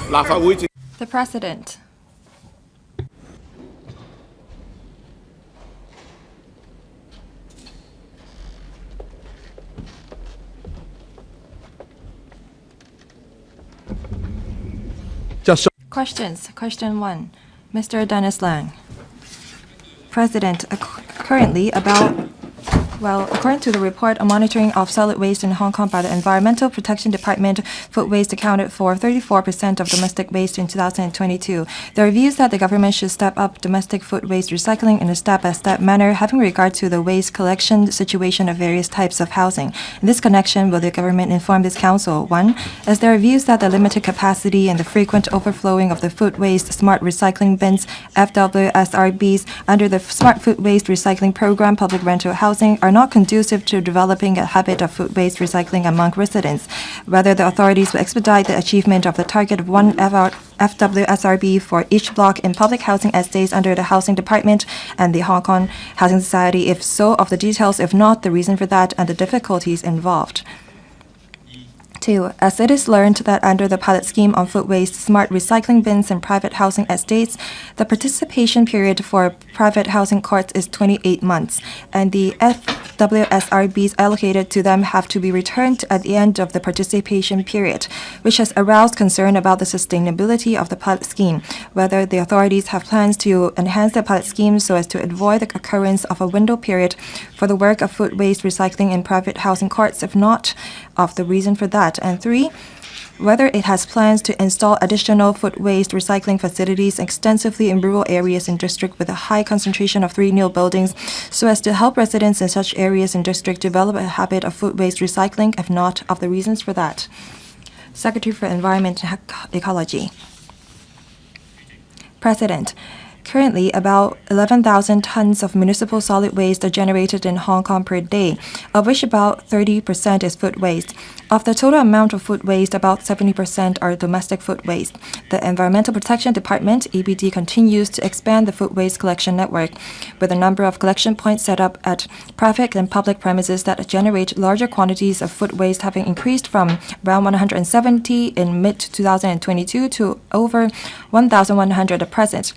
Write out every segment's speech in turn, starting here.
The President. Questions. Question 1. Mr. Dennis LEUNG. President, currently according to the report on monitoring of solid waste in Hong Kong by the Environmental Protection Department, food waste accounted for 34% of domestic waste in 2022. There are views that the government should step up domestic food waste recycling in a step-by-step manner, having regard to the waste collection situation of various types of housing. In this connection, will the government inform this council? 1. As there are views that the limited capacity and the frequent overflowing of the food waste smart recycling bins, FWSRBs, under the Smart Food Waste Recycling Program, public rental housing, are not conducive to developing a habit of food waste recycling among residents. Whether the authorities will expedite the achievement of the target of 1 FWSRB for each block in public housing estates under the Housing Department and the Hong Kong Housing Society. If so, of the details, if not, the reason for that and the difficulties involved. 2. As it is learned that under the pilot scheme on food waste smart recycling bins in private housing estates, the participation period for private housing courts is 28 months, and the FWSRBs allocated to them have to be returned at the end of the participation period, which has aroused concern about the sustainability of the pilot scheme, whether the authorities have plans to enhance the pilot scheme so as to avoid the occurrence of a window period for the work of food waste recycling in private housing courts, if not, of the reason for that. And 3, whether it has plans to install additional food waste recycling facilities extensively in rural areas in district with a high concentration of 3 new buildings so as to help residents in such areas in district develop a habit of food waste recycling, if not, of the reasons for that. Secretary for Environment and Ecology. President. Currently, about 11,000 tons of municipal solid waste are generated in Hong Kong per day, of which about 30% is food waste. Of the total amount of food waste, about 70% are domestic food waste. The Environmental Protection Department, EPD, continues to expand the food waste collection network, with a number of collection points set up at private and public premises that generate larger quantities of food waste, having increased from around 170 in mid-2022 to over 1,100 at present.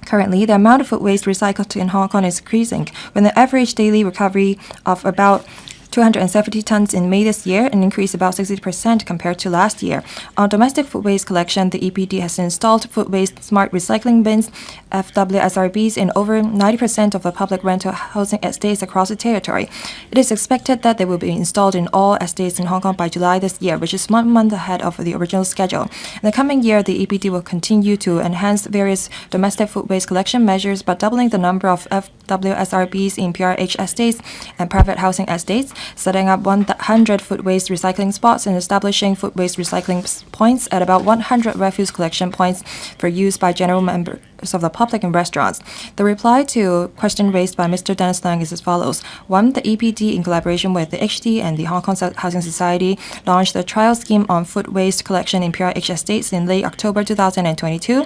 Currently, the amount of food waste recycled in Hong Kong is increasing, with an average daily recovery of about 270 tons in May this year, an increase about 60% compared to last year. On domestic food waste collection, the EPD has installed food waste smart recycling bins, FWSRBs, in over 90% of the public rental housing estates across the territory. It is expected that they will be installed in all estates in Hong Kong by July this year, which is 1 month ahead of the original schedule. In the coming year, the EPD will continue to enhance various domestic food waste collection measures by doubling the number of FWSRBs in PRH estates and private housing estates, setting up 100 food waste recycling spots and establishing food waste recycling points at about 100 refuse collection points for use by general members of the public and restaurants. The reply to a question raised by Mr. Dennis LEUNG is as follows. 1. The EPD, in collaboration with the HD and the Hong Kong Housing Society, launched a trial scheme on food waste collection in PRH estates in late October 2022.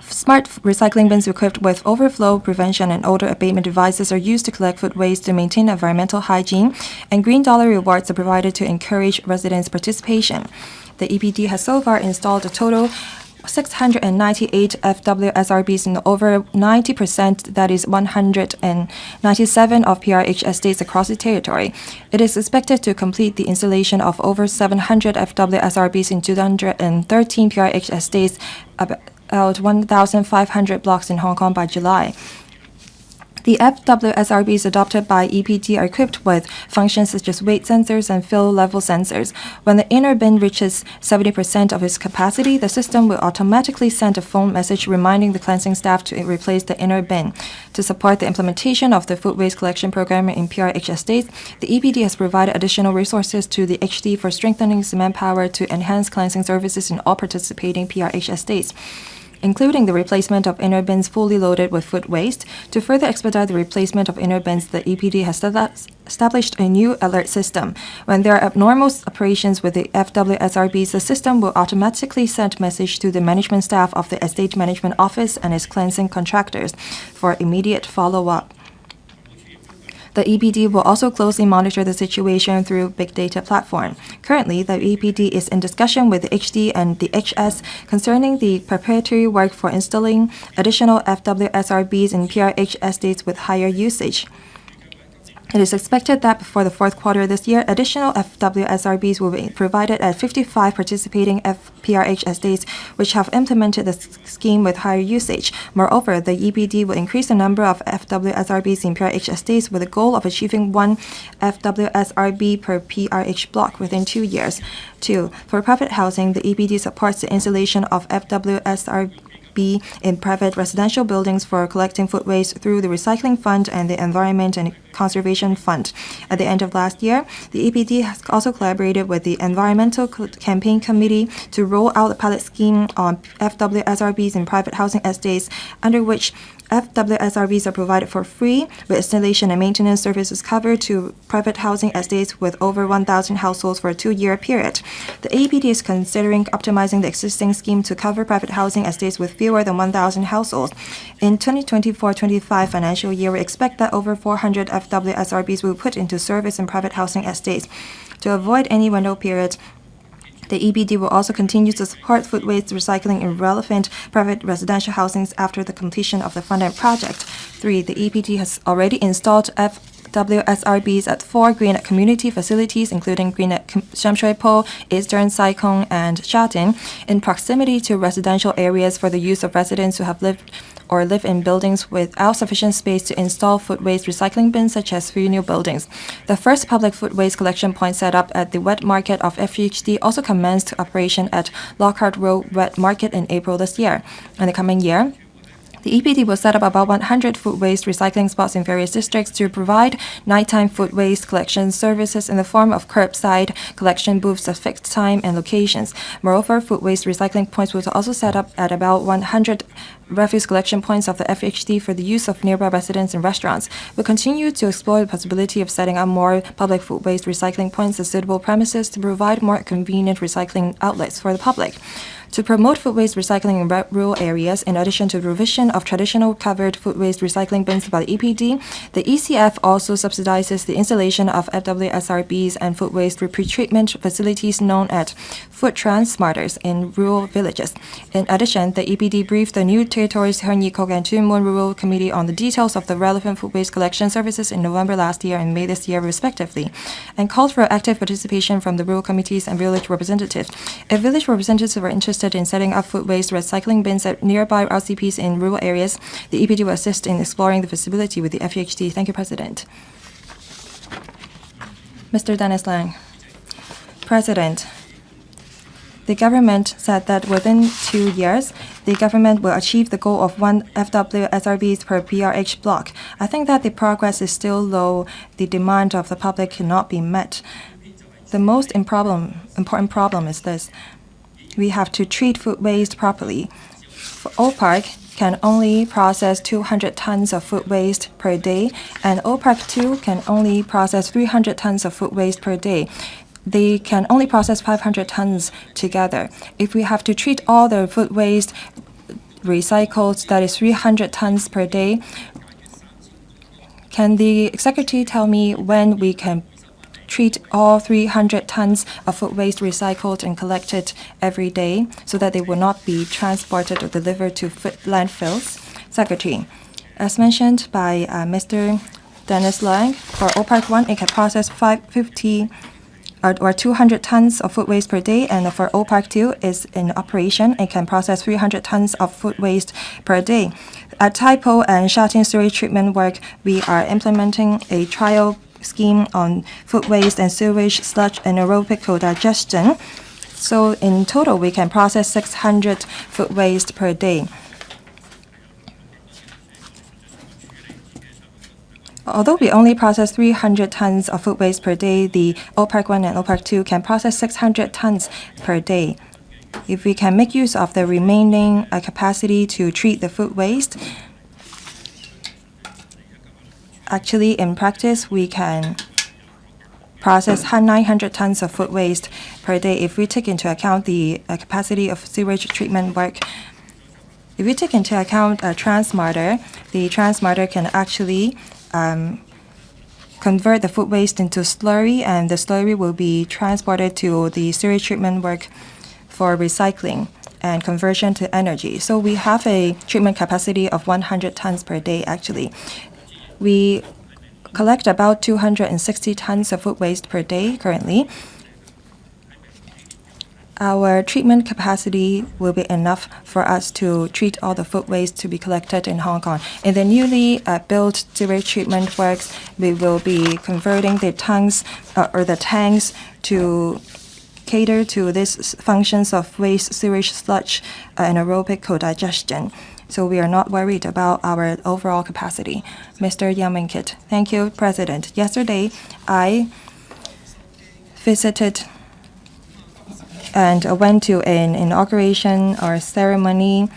Smart recycling bins equipped with overflow prevention and odor abatement devices are used to collect food waste to maintain environmental hygiene, and green dollar rewards are provided to encourage residents' participation. The EPD has so far installed a total 698 FWSRBs in over 90%, that is 197 of PRH estates across the territory. It is expected to complete the installation of over 700 FWSRBs in 213 PRH estates, about 1,500 blocks in Hong Kong by July. The FWSRBs adopted by EPD are equipped with functions such as weight sensors and fill level sensors. When the inner bin reaches 70% of its capacity, the system will automatically send a phone message reminding the cleansing staff to replace the inner bin. To support the implementation of the food waste collection program in PRH estates, the EPD has provided additional resources to the HD for strengthening its manpower to enhance cleansing services in all participating PRH estates, including the replacement of inner bins fully loaded with food waste. To further expedite the replacement of inner bins, the EPD has established a new alert system. When there are abnormal operations with the FWSRBs, the system will automatically send message to the management staff of the estate management office and its cleansing contractors for immediate follow-up. The EPD will also closely monitor the situation through big data platform. Currently, the EPD is in discussion with the HD and the HS concerning the preparatory work for installing additional FWSRBs in PRH estates with higher usage. It is expected that before the fourth quarter this year, additional FWSRBs will be provided at 55 participating PRH estates which have implemented the scheme with higher usage. Moreover, the EPD will increase the number of FWSRBs in PRH estates with the goal of achieving 1 FWSRB per PRH block within 2 years. 2. For private housing, the EPD supports the installation of FWSRB in private residential buildings for collecting food waste through the Recycling Fund and the Environment and Conservation Fund. At the end of last year, the EPD has also collaborated with the Environmental Campaign Committee to roll out a pilot scheme on FWSRBs in private housing estates, under which FWSRBs are provided for free, with installation and maintenance services covered to private housing estates with over 1,000 households for a 2-year period. The EPD is considering optimizing the existing scheme to cover private housing estates with fewer than 1,000 households. In 2024-25 financial year, we expect that over 400 FWSRBs will be put into service in private housing estates. To avoid any window period, the EPD will also continue to support food waste recycling in relevant private residential housings after the completion of the funded project. 3. The EPD has already installed FWSRBs at 4 green community facilities, including Green at Shamshui Po, Eastern Saikong, and Shatin, in proximity to residential areas for the use of residents who have lived or live in buildings without sufficient space to install food waste recycling bins, such as 3 new buildings. The first public food waste collection point set up at the wet market of FHD also commenced operation at Lockhart Road Wet Market in April this year. In the coming year, the EPD will set up about 100 food waste recycling spots in various districts to provide nighttime food waste collection services in the form of curbside collection booths at fixed time and locations. Moreover, food waste recycling points will also set up at about 100 refuse collection points of the FHD for the use of nearby residents and restaurants. We'll continue to explore the possibility of setting up more public food waste recycling points at suitable premises to provide more convenient recycling outlets for the public. To promote food waste recycling in rural areas, in addition to the provision of traditional covered food waste recycling bins by the EPD, the ECF also subsidizes the installation of FWSRBs and food waste pretreatment facilities known as food transmarters in rural villages. In addition, the EPD briefed the new territories Hernyikok and Chunmun Rural Committee on the details of the relevant food waste collection services in November last year and May this year, respectively, and called for active participation from the rural committees and village representatives. If village representatives are interested in setting up food waste recycling bins at nearby RCPs in rural areas, the EPD will assist in exploring the feasibility with the FHD. Thank you, President. Mr. Dennis Leung. President, the government said that within 2 years, the government will achieve the goal of 1 FWSRBs per PRH block. I think that the progress is still low. The demand of the public cannot be met. The most important problem is this. We have to treat food waste properly. Old Park can only process 200 tons of food waste per day, and Old Park 2 can only process 300 tons of food waste per day. They can only process 500 tons together. If we have to treat all the food waste recycled, that is 300 tons per day, can the Secretary tell me when we can treat all 300 tons of food waste recycled and collected every day so that they will not be transported or delivered to landfills? Secretary, as mentioned by Mr. Dennis Leung, for Old Park 1, it can process 550 or 200 tons of food waste per day, and for Old Park 2 is in operation. It can process 300 tons of food waste per day. At Taipo and Shatin sewage treatment work, we are implementing a trial scheme on food waste and sewage sludge and aerobic digestion. So in total, we can process 600 food waste per day. Although we only process 300 tons of food waste per day, the Old Park 1 and Old Park 2 can process 600 tons per day. If we can make use of the remaining capacity to treat the food waste, actually in practice we can process 900 tons of food waste per day if we take into account the capacity of sewage treatment work. If we take into account a transmarter, the transmarter can actually convert the food waste into slurry, and the slurry will be transported to the sewage treatment work for recycling and conversion to energy. So we have a treatment capacity of 100 tons per day actually. We collect about 260 tons of food waste per day currently. Our treatment capacity will be enough for us to treat all the food waste to be collected in Hong Kong. In the newly built sewage treatment works, we will be converting the tanks to cater to these functions of waste, sewage, sludge, and aerobic co-digestion. So we are not worried about our overall capacity. Mr. Yang Ming-kit. Thank you, President. Yesterday, I visited and went to an inauguration or ceremony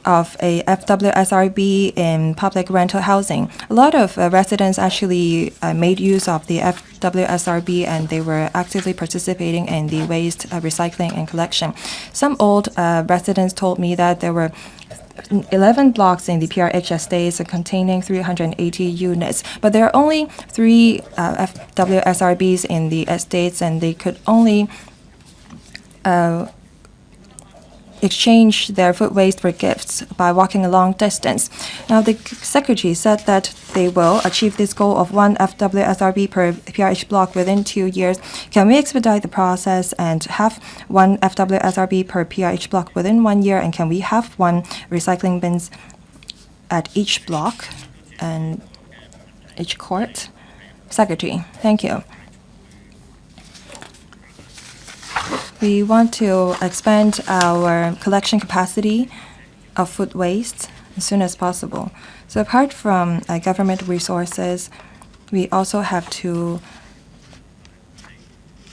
of a FWSRB in public rental housing. A lot of residents actually made use of the FWSRB, and they were actively participating in the waste recycling and collection. Some old residents told me that there were 11 blocks in the PRH estates containing 380 units, but there are only 3 FWSRBs in the estates, and they could only exchange their food waste for gifts by walking a long distance. Now, the Secretary said that they will achieve this goal of 1 FWSRB per PRH block within 2 years. Can we expedite the process and have 1 FWSRB per PRH block within 1 year? And can we have 1 recycling bins at each block and each court? Secretary, thank you. We want to expand our collection capacity of food waste as soon as possible. So apart from government resources, we also have to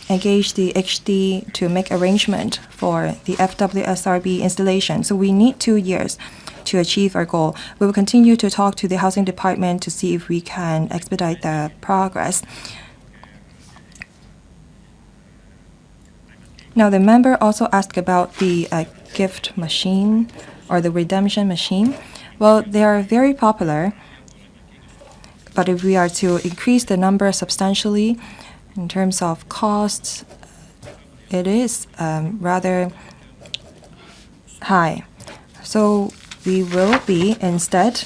engage the HD to make arrangement for the FWSRB installation. So we need 2 years to achieve our goal. We will continue to talk to the Housing Department to see if we can expedite the progress. Now, the member also asked about the gift machine or the redemption machine. Well, they are very popular, but if we are to increase the number substantially in terms of costs, it is rather high. So we will be instead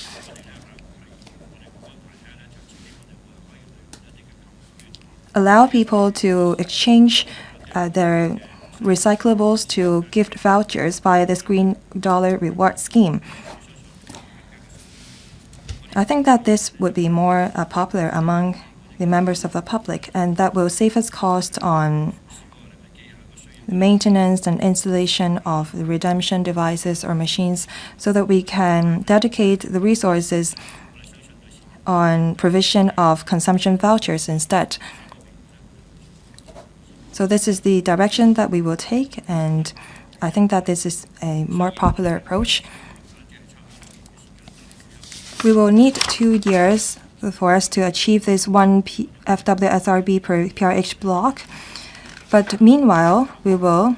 allow people to exchange their recyclables to gift vouchers via this Green Dollar Reward Scheme. I think that this would be more popular among the members of the public, and that will save us cost on maintenance and installation of the redemption devices or machines, so that we can dedicate the resources on provision of consumption vouchers instead. So this is the direction that we will take, and I think that this is a more popular approach. We will need 2 years for us to achieve this 1 FWSRB per PRH block. But meanwhile, we will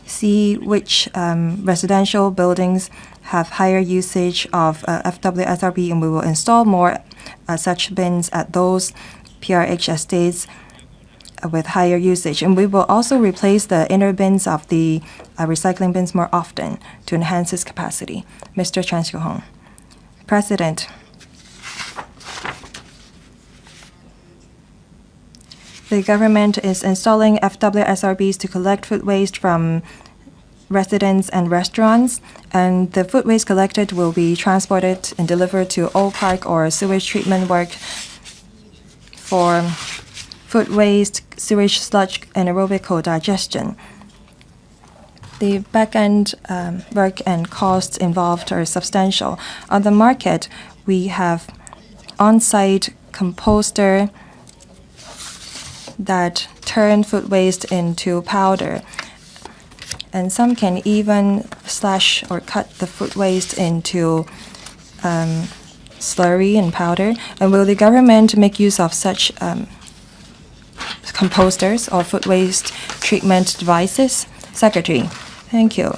see which residential buildings have higher usage of FWSRB, and we will install more such bins at those PRH estates with higher usage. And we will also replace the inner bins of the recycling bins more often to enhance its capacity. Mr. Chan Siu-hong. President, the government is installing FWSRBs to collect food waste from residents and restaurants, and the food waste collected will be transported and delivered to Old Park or sewage treatment work for food waste, sewage sludge, and aerobic co-digestion. The back-end work and costs involved are substantial. On the market, we have on-site composter that turn food waste into powder. And some can even slash or cut the food waste into slurry and powder. And will the government make use of such composters or food waste treatment devices? Secretary, thank you.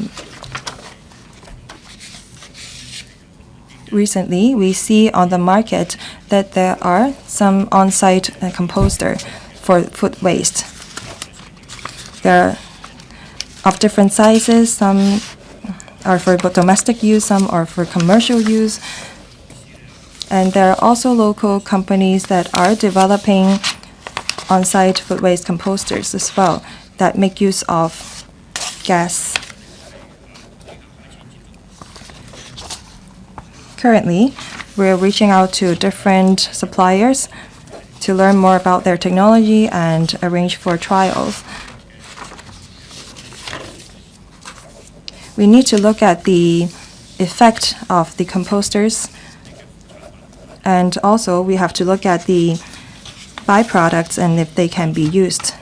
Recently, we see on the market that there are some on-site composter for food waste. They're of different sizes. Some are for domestic use, some are for commercial use. And there are also local companies that are developing on-site food waste composters as well that make use of gas. Currently, we're reaching out to different suppliers to learn more about their technology and arrange for trials. We need to look at the effect of the composters, and also we have to look at the byproducts and if they can be used.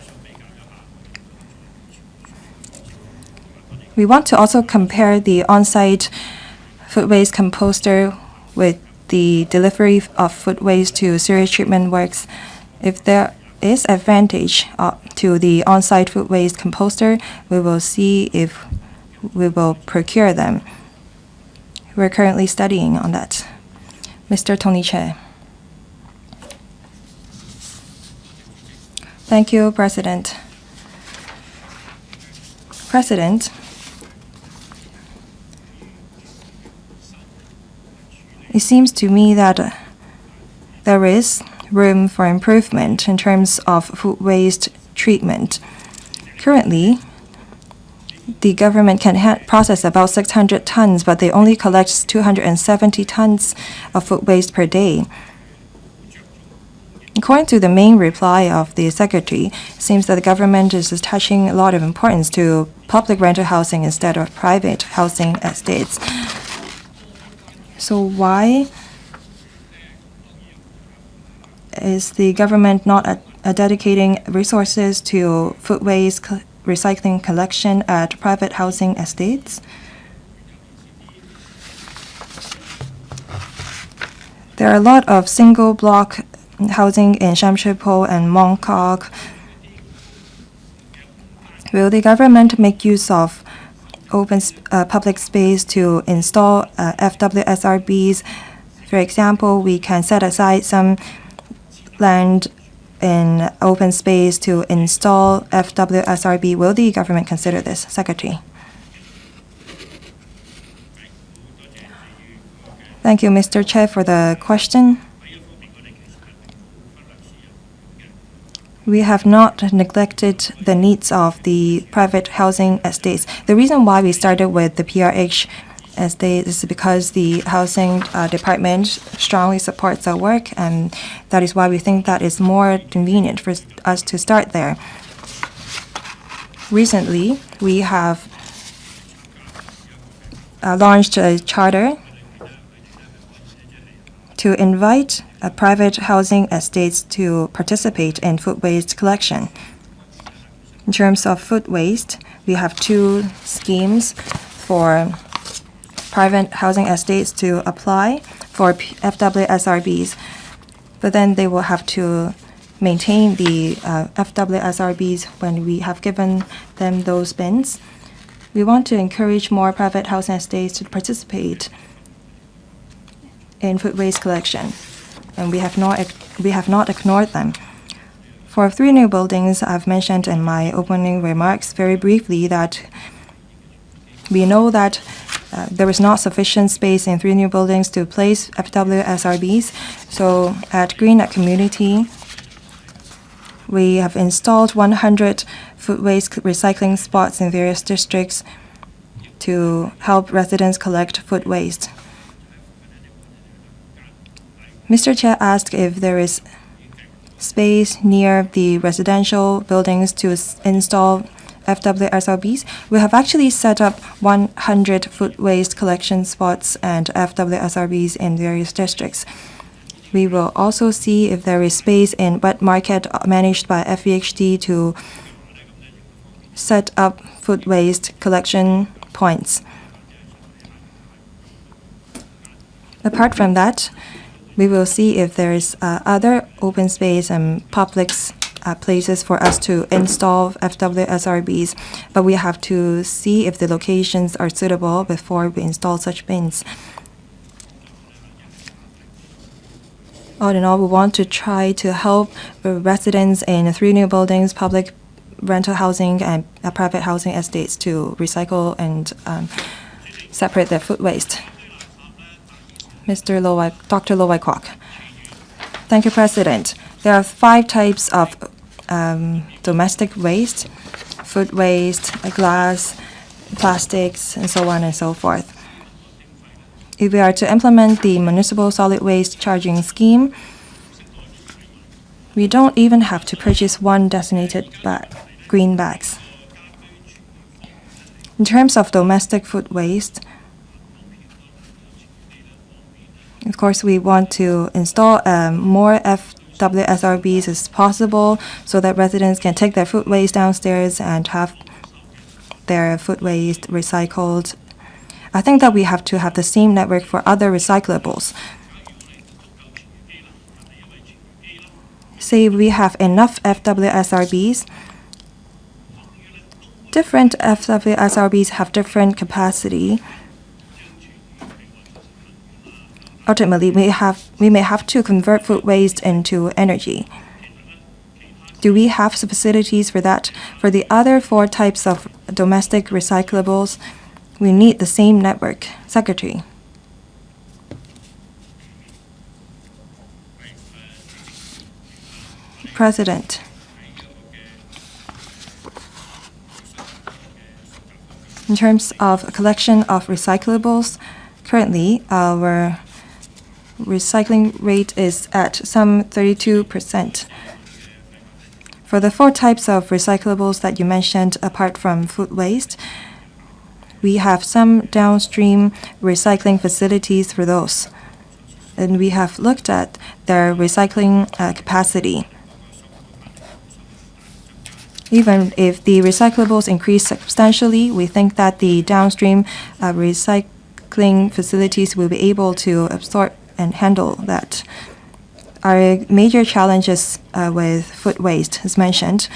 We want to also compare the on-site food waste composter with the delivery of food waste to sewage treatment works. If there is advantage to the on-site food waste composter, we will see if we will procure them. We're currently studying on that. Mr. Tony Che. Thank you, President. President, it seems to me that there is room for improvement in terms of food waste treatment. Currently, the government can process about 600 tons, but they only collect 270 tons of food waste per day. According to the main reply of the Secretary, it seems that the government is attaching a lot of importance to public rental housing instead of private housing estates. So why is the government not dedicating resources to food waste recycling collection at private housing estates? There are a lot of single block housing in Shamshui-Po and Mongkok. Will the government make use of open public space to install FWSRBs? For example, we can set aside some land in open space to install FWSRB. Will the government consider this? Secretary. Thank you, Mr. Che, for the question. We have not neglected the needs of the private housing estates. The reason why we started with the PRH estate is because the housing department strongly supports our work, and that is why we think that it's more convenient for us to start there. Recently, we have launched a charter to invite private housing estates to participate in food waste collection. In terms of food waste, we have two schemes for private housing estates to apply for FWSRBs, but then they will have to maintain the FWSRBs when we have given them those bins. We want to encourage more private housing estates to participate in food waste collection, and we have not ignored them. For 3 new buildings, I've mentioned in my opening remarks very briefly that we know that there is not sufficient space in 3 new buildings to place FWSRBs. So at Greennet Community, we have installed 100 food waste recycling spots in various districts to help residents collect food waste. Mr. Chair asked if there is space near the residential buildings to install FWSRBs. We have actually set up 100 food waste collection spots and FWSRBs in various districts. We will also see if there is space in wet market managed by FVHD to set up food waste collection points. Apart from that, we will see if there is other open space and public places for us to install FWSRBs, but we have to see if the locations are suitable before we install such bins. All in all, we want to try to help residents in 3 new buildings, public rental housing and private housing estates to recycle and separate their food waste. Dr. Low Wai Kwok. Thank you, President. There are 5 types of domestic waste: food waste, glass, plastics, and so on and so forth. If we are to implement the municipal solid waste charging scheme, we don't even have to purchase one designated green bags. In terms of domestic food waste, of course, we want to install more FWSRBs as possible so that residents can take their food waste downstairs and have their food waste recycled. I think that we have to have the same network for other recyclables. Say we have enough FWSRBs. Different FWSRBs have different capacity. Ultimately, we may have to convert food waste into energy. Do we have facilities for that? For the other 4 types of domestic recyclables, we need the same network. Secretary. President. In terms of collection of recyclables, currently our recycling rate is at some 32%. For the 4 types of recyclables that you mentioned, apart from food waste, we have some downstream recycling facilities for those. And we have looked at their recycling capacity. Even if the recyclables increase substantially, we think that the downstream recycling facilities will be able to absorb and handle that. Our major challenges with food waste, as mentioned,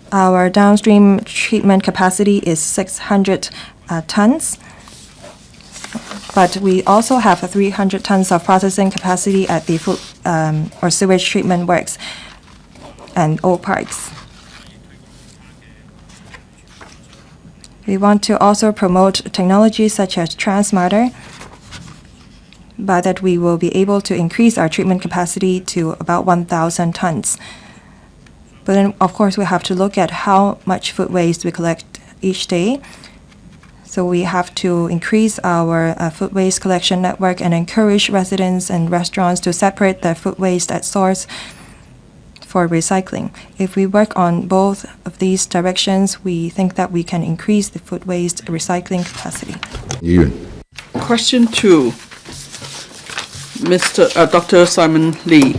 our downstream treatment capacity is 600 tons, but we also have 300 tons of processing capacity at the food or sewage treatment works and old parks. We want to also promote technologies such as transmatter, by that we will be able to increase our treatment capacity to about 1,000 tons. But then, of course, we have to look at how much food waste we collect each day. So we have to increase our food waste collection network and encourage residents and restaurants to separate their food waste at source for recycling. If we work on both of these directions, we think that we can increase the food waste recycling capacity. Question 2, Dr. Simon Lee.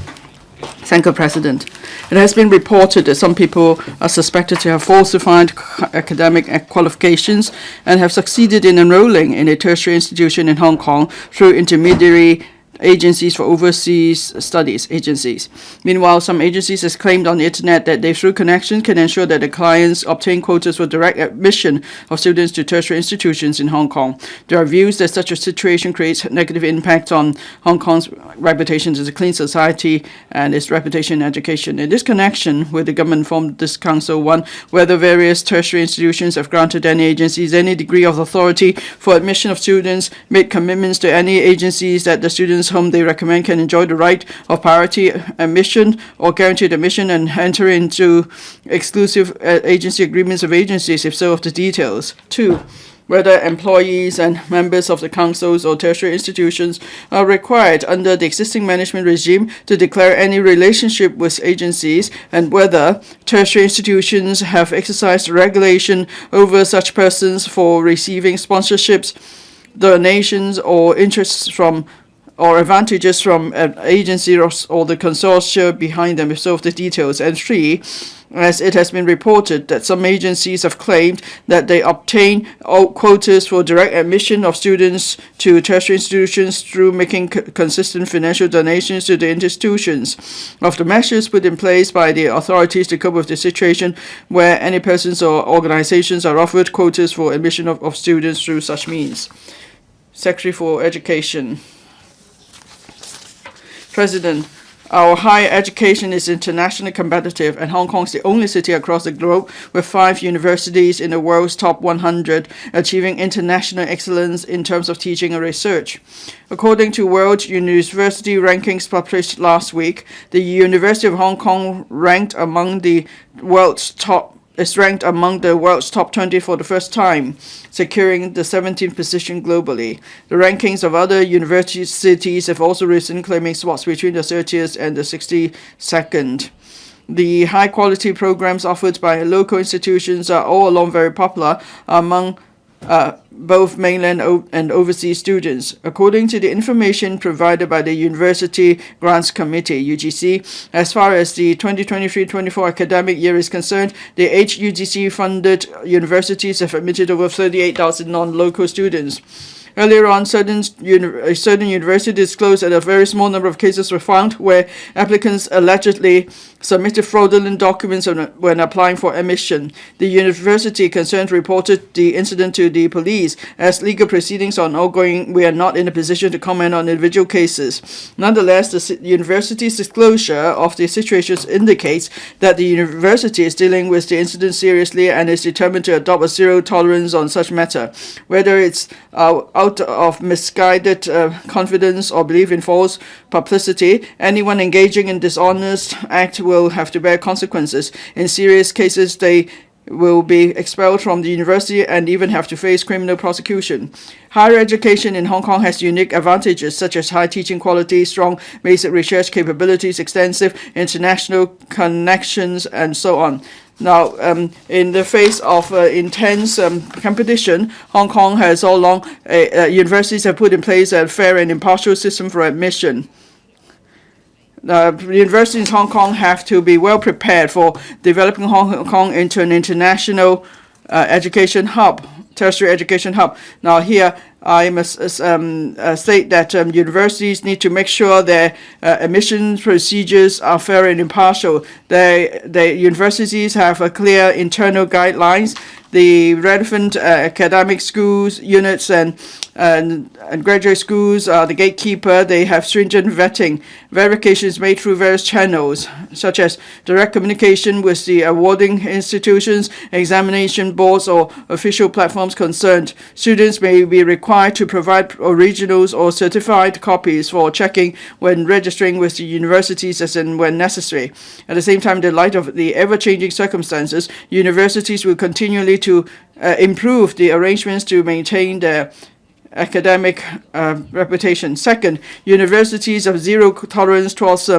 Thank you, President. It has been reported that some people are suspected to have falsified academic qualifications and have succeeded in enrolling in a tertiary institution in Hong Kong through intermediary agencies for overseas studies agencies. Meanwhile, some agencies has claimed on the internet that they, through connections, can ensure that the clients obtain quotas for direct admission of students to tertiary institutions in Hong Kong. There are views that such a situation creates negative impact on Hong Kong's reputation as a clean society and its reputation in education. In this connection, with the government formed this council, 1, whether various tertiary institutions have granted any agencies any degree of authority for admission of students, made commitments to any agencies that the students whom they recommend can enjoy the right of priority admission or guaranteed admission and enter into exclusive agency agreements of agencies, if so, of the details. 2, whether employees and members of the councils or tertiary institutions are required under the existing management regime to declare any relationship with agencies, and whether tertiary institutions have exercised regulation over such persons for receiving sponsorships, donations, or interests from or advantages from an agency or the consortia behind them, if so, of the details. And 3, as it has been reported that some agencies have claimed that they obtain quotas for direct admission of students to tertiary institutions through making consistent financial donations to the institutions. Of the measures put in place by the authorities to cope with the situation where any persons or organizations are offered quotas for admission of students through such means. Secretary for Education. President, our higher education is internationally competitive, and Hong Kong is the only city across the globe with 5 universities in the world's top 100, achieving international excellence in terms of teaching and research. According to World University Rankings published last week, the University of Hong Kong ranked among the world's top is ranked among the world's top 20 for the first time, securing the 17th position globally. The rankings of other universities have also risen, claiming spots between the 30th and the 62nd. The high-quality programs offered by local institutions are all along very popular among both mainland and overseas students. According to the information provided by the University Grants Committee, UGC, as far as the 2023-24 academic year is concerned, the 8 UGC-funded universities have admitted over 38,000 non-local students. Earlier on, certain universities disclosed that a very small number of cases were found where applicants allegedly submitted fraudulent documents when applying for admission. The university concerned reported the incident to the police. As legal proceedings are ongoing, we are not in a position to comment on individual cases. Nonetheless, the university's disclosure of the situations indicates that the university is dealing with the incident seriously and is determined to adopt a zero tolerance on such matter. Whether it's out of misguided confidence or belief in false publicity, anyone engaging in dishonest act will have to bear consequences. In serious cases, they will be expelled from the university and even have to face criminal prosecution. Higher education in Hong Kong has unique advantages such as high teaching quality, strong basic research capabilities, extensive international connections, and so on. Now, in the face of intense competition, Hong Kong has all along, universities have put in place a fair and impartial system for admission. Universities in Hong Kong have to be well prepared for developing Hong Kong into an international education hub, tertiary education hub. Now here, I must state that universities need to make sure their admission procedures are fair and impartial. The universities have a clear internal guidelines. The relevant academic schools, units, and graduate schools are the gatekeeper. They have stringent vetting. Verification is made through various channels, such as direct communication with the awarding institutions, examination boards, or official platforms concerned. Students may be required to provide originals or certified copies for checking when registering with the universities as and when necessary. At the same time, in the light of the ever-changing circumstances, universities will continually to improve the arrangements to maintain their academic reputation. Second, universities have zero tolerance towards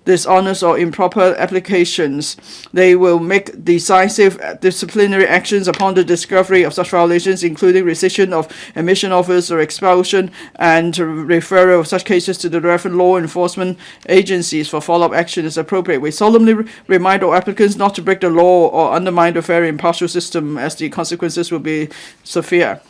dishonest or improper applications. They will make decisive disciplinary actions upon the discovery of such violations, including rescission of admission offers or expulsion, and referral of such cases to the relevant law enforcement agencies for follow-up action as appropriate. We solemnly remind all applicants not to break the law or undermine the fair and impartial system, as the consequences will be severe.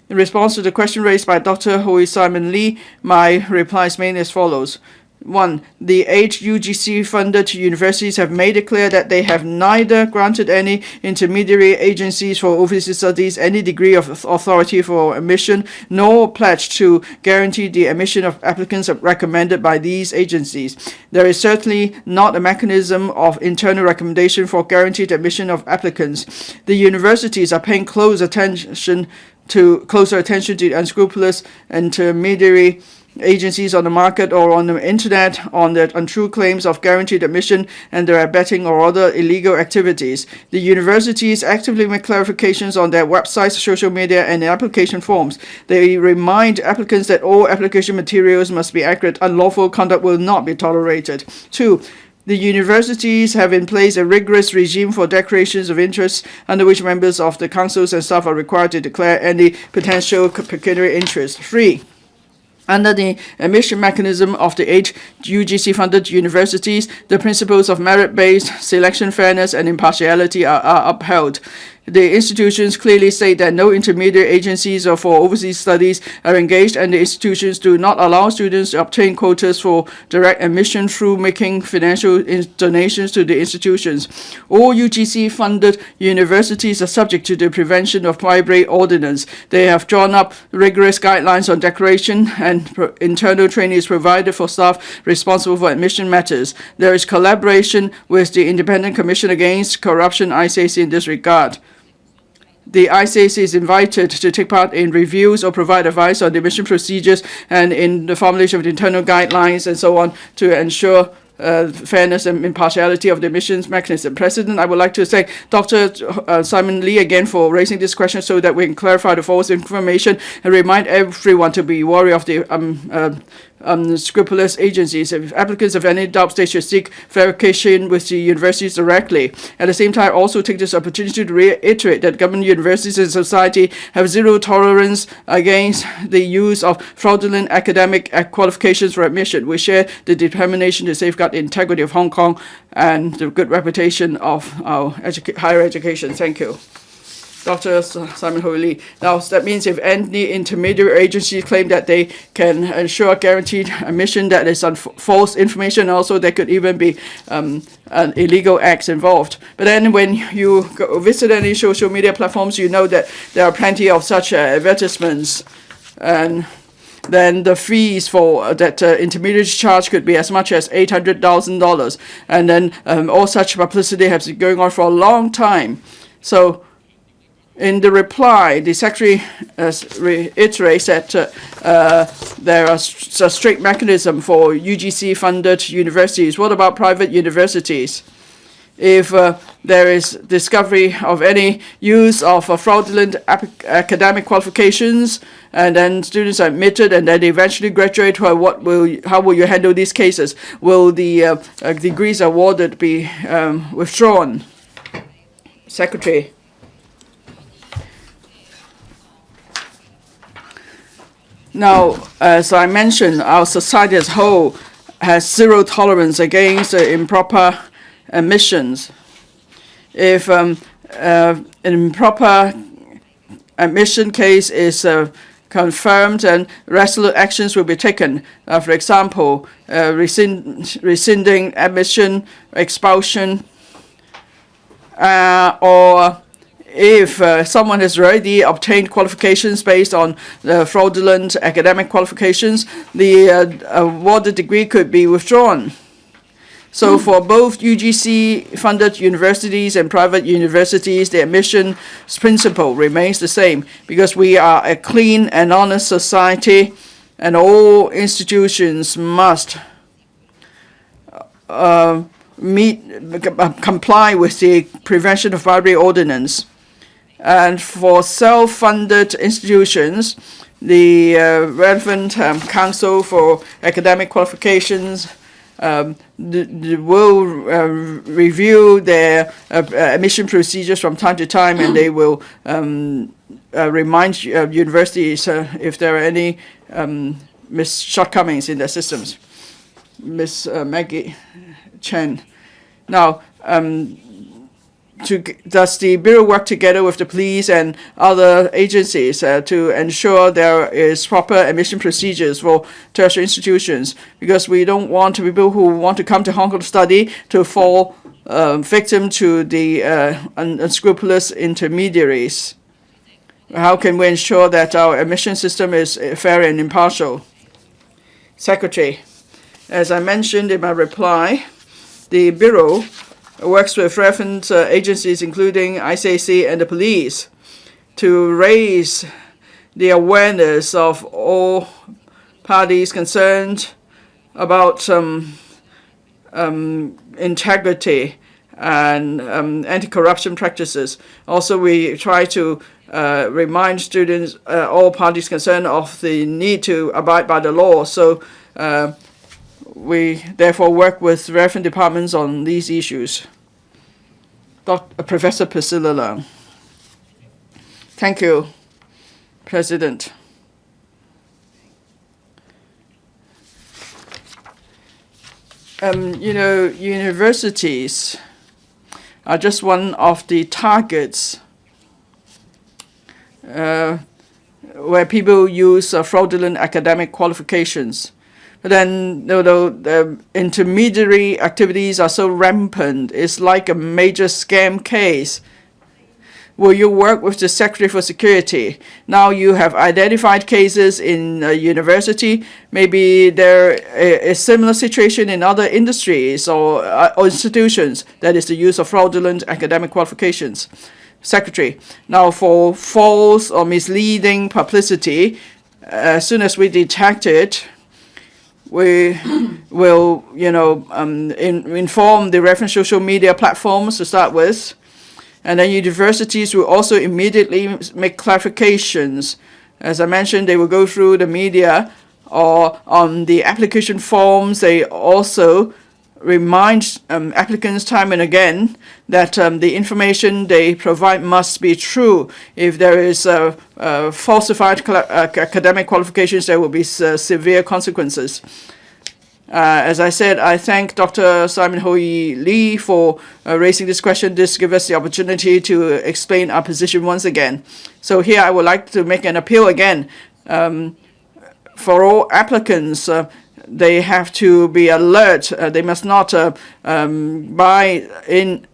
In response to the question raised by Dr. Hoey Simon LEE, my reply is mainly as follows. 1. The 8 UGC-funded universities have made it clear that they have neither granted any intermediary agencies for overseas studies any degree of authority for admission, nor pledged to guarantee the admission of applicants recommended by these agencies. There is certainly not a mechanism of internal recommendation for guaranteed admission of applicants. The universities are paying closer attention to the unscrupulous intermediary agencies on the market or on the internet on their untrue claims of guaranteed admission and their abetting or other illegal activities. The universities actively make clarifications on their websites, social media, and application forms. They remind applicants that all application materials must be accurate. Unlawful conduct will not be tolerated. 2. The universities have in place a rigorous regime for declarations of interest, under which members of the councils and staff are required to declare any potential pecuniary interest. 3. Under the admission mechanism of the 8 UGC-funded universities, the principles of merit-based selection, fairness, and impartiality are upheld. the institutions clearly state that no intermediate agencies or for overseas studies are engaged, and the institutions do not allow students to obtain quotas for direct admission through making financial donations to the institutions. All UGC-funded universities are subject to the Prevention of Bribery Ordinance. They have drawn up rigorous guidelines on declaration, and internal training is provided for staff responsible for admission matters. There is collaboration with the Independent Commission Against Corruption, ICAC, in this regard. The ICAC is invited to take part in reviews or provide advice on the admission procedures and in the formulation of the internal guidelines and so on to ensure fairness and impartiality of the admissions mechanism. President, I would like to thank Dr. Simon Lee again for raising this question so that we can clarify the false information and remind everyone to be wary of the scrupulous agencies. If applicants have any doubts, they should seek verification with the universities directly. At the same time, also take this opportunity to reiterate that government universities and society have zero tolerance against the use of fraudulent academic qualifications for admission. We share the determination to safeguard the integrity of Hong Kong and the good reputation of our higher education. Thank you. Dr. Simon Hoey Lee. Now, that means if any intermediary agencies claim that they can ensure guaranteed admission, that is false information. Also, there could even be illegal acts involved. But then when you visit any social media platforms, you know that there are plenty of such advertisements. And then the fees for that intermediaries charge could be as much as $800,000. And then all such publicity has been going on for a long time. So, in the reply, the Secretary reiterates that there is a strict mechanism for UGC-funded universities. What about private universities? If there is discovery of any use of fraudulent academic qualifications, and then students are admitted and then they eventually graduate, how will you handle these cases? Will the degrees awarded be withdrawn? Secretary. Now, as I mentioned, our society as a whole has zero tolerance against improper admissions. If an improper admission case is confirmed, and resolute actions will be taken. For example, rescinding admission, expulsion, or if someone has already obtained qualifications based on fraudulent academic qualifications, the awarded degree could be withdrawn. So for both UGC-funded universities and private universities, the admissions principle remains the same because we are a clean and honest society, and all institutions must comply with the Prevention of Bribery Ordinance. And for self-funded institutions, the relevant Council for Academic Qualifications will review their admission procedures from time to time, and they will remind universities if there are any shortcomings in their systems. Ms. Maggie Chen. Now, does the Bureau work together with the police and other agencies to ensure there is proper admission procedures for tertiary institutions? Because we don't want people who want to come to Hong Kong to study to fall victim to the unscrupulous intermediaries. How can we ensure that our admission system is fair and impartial? Secretary, as I mentioned in my reply, the Bureau works with relevant agencies, including ICAC and the police, to raise the awareness of all parties concerned about integrity and anti-corruption practices. Also, we try to remind students, all parties concerned, of the need to abide by the law. So we therefore work with relevant departments on these issues. Professor Priscilla Leung. Thank you, President. Universities are just one of the targets where people use fraudulent academic qualifications. But then, the intermediary activities are so rampant, it's like a major scam case. Will you work with the Secretary for Security? Now you have identified cases in a university. Maybe there is a similar situation in other industries or institutions, that is the use of fraudulent academic qualifications. Secretary, now for false or misleading publicity, as soon as we detect it, we will, inform the relevant social media platforms to start with. And then universities will also immediately make clarifications. As I mentioned, they will go through the media, or on the application forms, they also remind applicants time and again that the information they provide must be true. If there is falsified academic qualifications, there will be severe consequences. As I said, I thank Dr. Simon Hoey Lee for raising this question. This gives us the opportunity to explain our position once again. So here I would like to make an appeal again. For all applicants, they have to be alert. They must not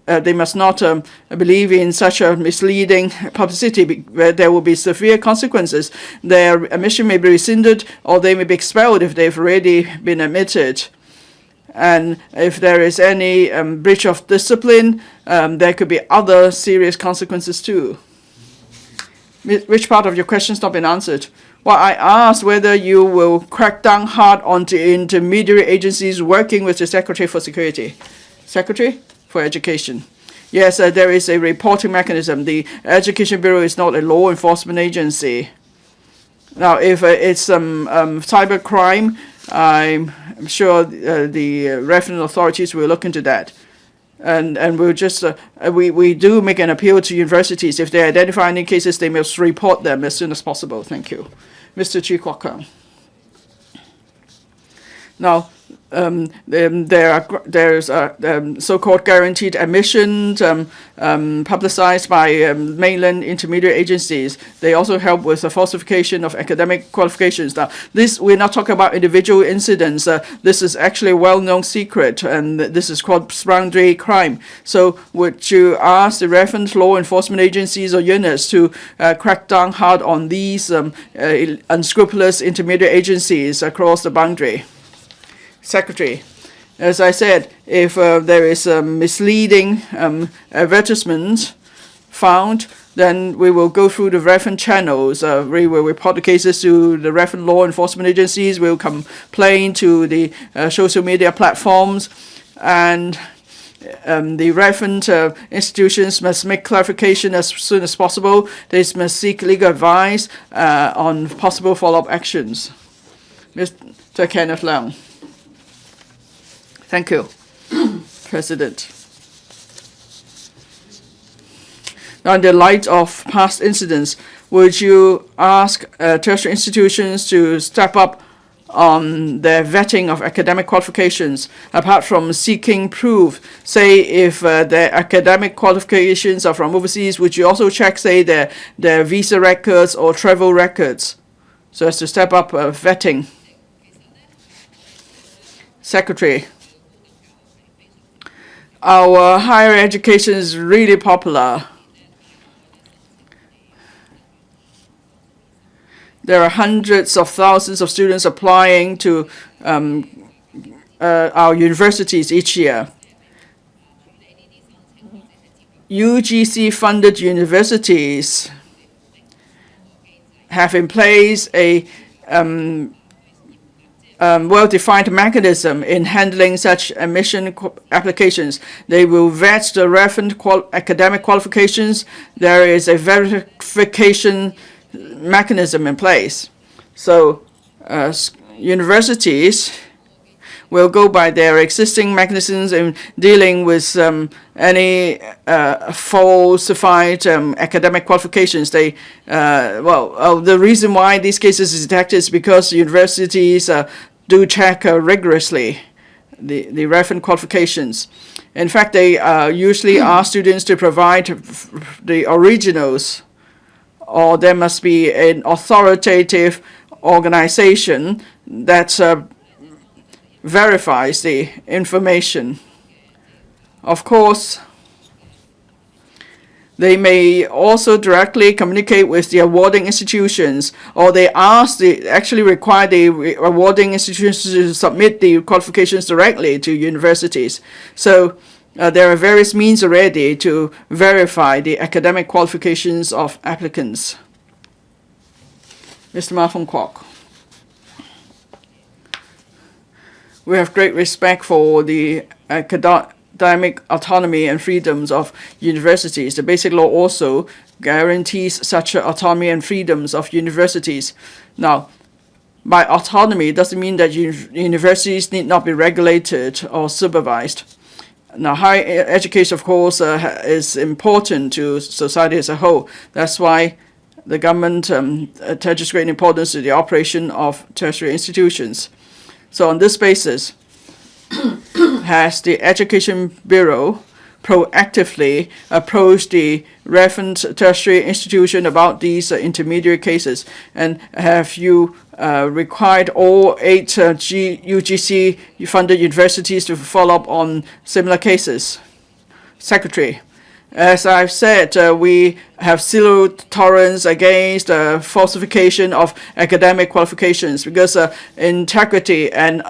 they must not believe in such a misleading publicity, where there will be severe consequences. Their admission may be rescinded, or they may be expelled if they've already been admitted. And if there is any breach of discipline, there could be other serious consequences too. Which part of your question's not been answered? Well, I asked whether you will crack down hard on the intermediary agencies working with the Secretary for Security. Secretary for Education. Yes, there is a reporting mechanism. The Education Bureau is not a law enforcement agency. Now, if it's cyber crime, I'm sure the relevant authorities will look into that. And we'll just we do make an appeal to universities. If they identify any cases, they must report them as soon as possible. Thank you. Mr. Chi Kwok Kang. Now, there's so-called guaranteed admission publicized by mainland intermediate agencies. They also help with the falsification of academic qualifications. Now, we're not talking about individual incidents. This is actually a well-known secret, and this is called boundary crime. So would you ask the relevant law enforcement agencies or units to crack down hard on these unscrupulous intermediate agencies across the boundary? Secretary, as I said, if there is a misleading advertisement found, then we will go through the relevant channels. We will report the cases to the relevant law enforcement agencies. We will complain to the social media platforms, and the relevant institutions must make clarification as soon as possible. They must seek legal advice on possible follow-up actions. Mr. Kenneth Leung. Thank you, President. Now, in the light of past incidents, would you ask tertiary institutions to step up on their vetting of academic qualifications, apart from seeking proof? Say, if their academic qualifications are from overseas, would you also check, say, their visa records or travel records, so as to step up vetting? Secretary. Our higher education is really popular. There are hundreds of thousands of students applying to our universities each year. UGC-funded universities have in place a well-defined mechanism in handling such admission applications. They will vet the relevant academic qualifications. There is a verification mechanism in place. So universities will go by their existing mechanisms in dealing with any falsified academic qualifications. They the reason why these cases is detected is because universities do check rigorously the relevant qualifications. In fact, they usually ask students to provide the originals or there must be an authoritative organization that verifies the information. Of course, they may also directly communicate with the awarding institutions, or they actually require the awarding institutions to submit the qualifications directly to universities. So there are various means already to verify the academic qualifications of applicants. Mr. Ma Fong Kwok. We have great respect for the academic autonomy and freedoms of universities. The Basic Law also guarantees such autonomy and freedoms of universities. Now, by autonomy, it doesn't mean that universities need not be regulated or supervised. Now, higher education, of course, is important to society as a whole. That's why the government attaches great importance to the operation of tertiary institutions. So on this basis, has the Education Bureau proactively approached the relevant tertiary institution about these intermediary cases? And have you required all 8 UGC-funded universities to follow up on similar cases? Secretary. As I've said, we have zero tolerance against falsification of academic qualifications, because integrity and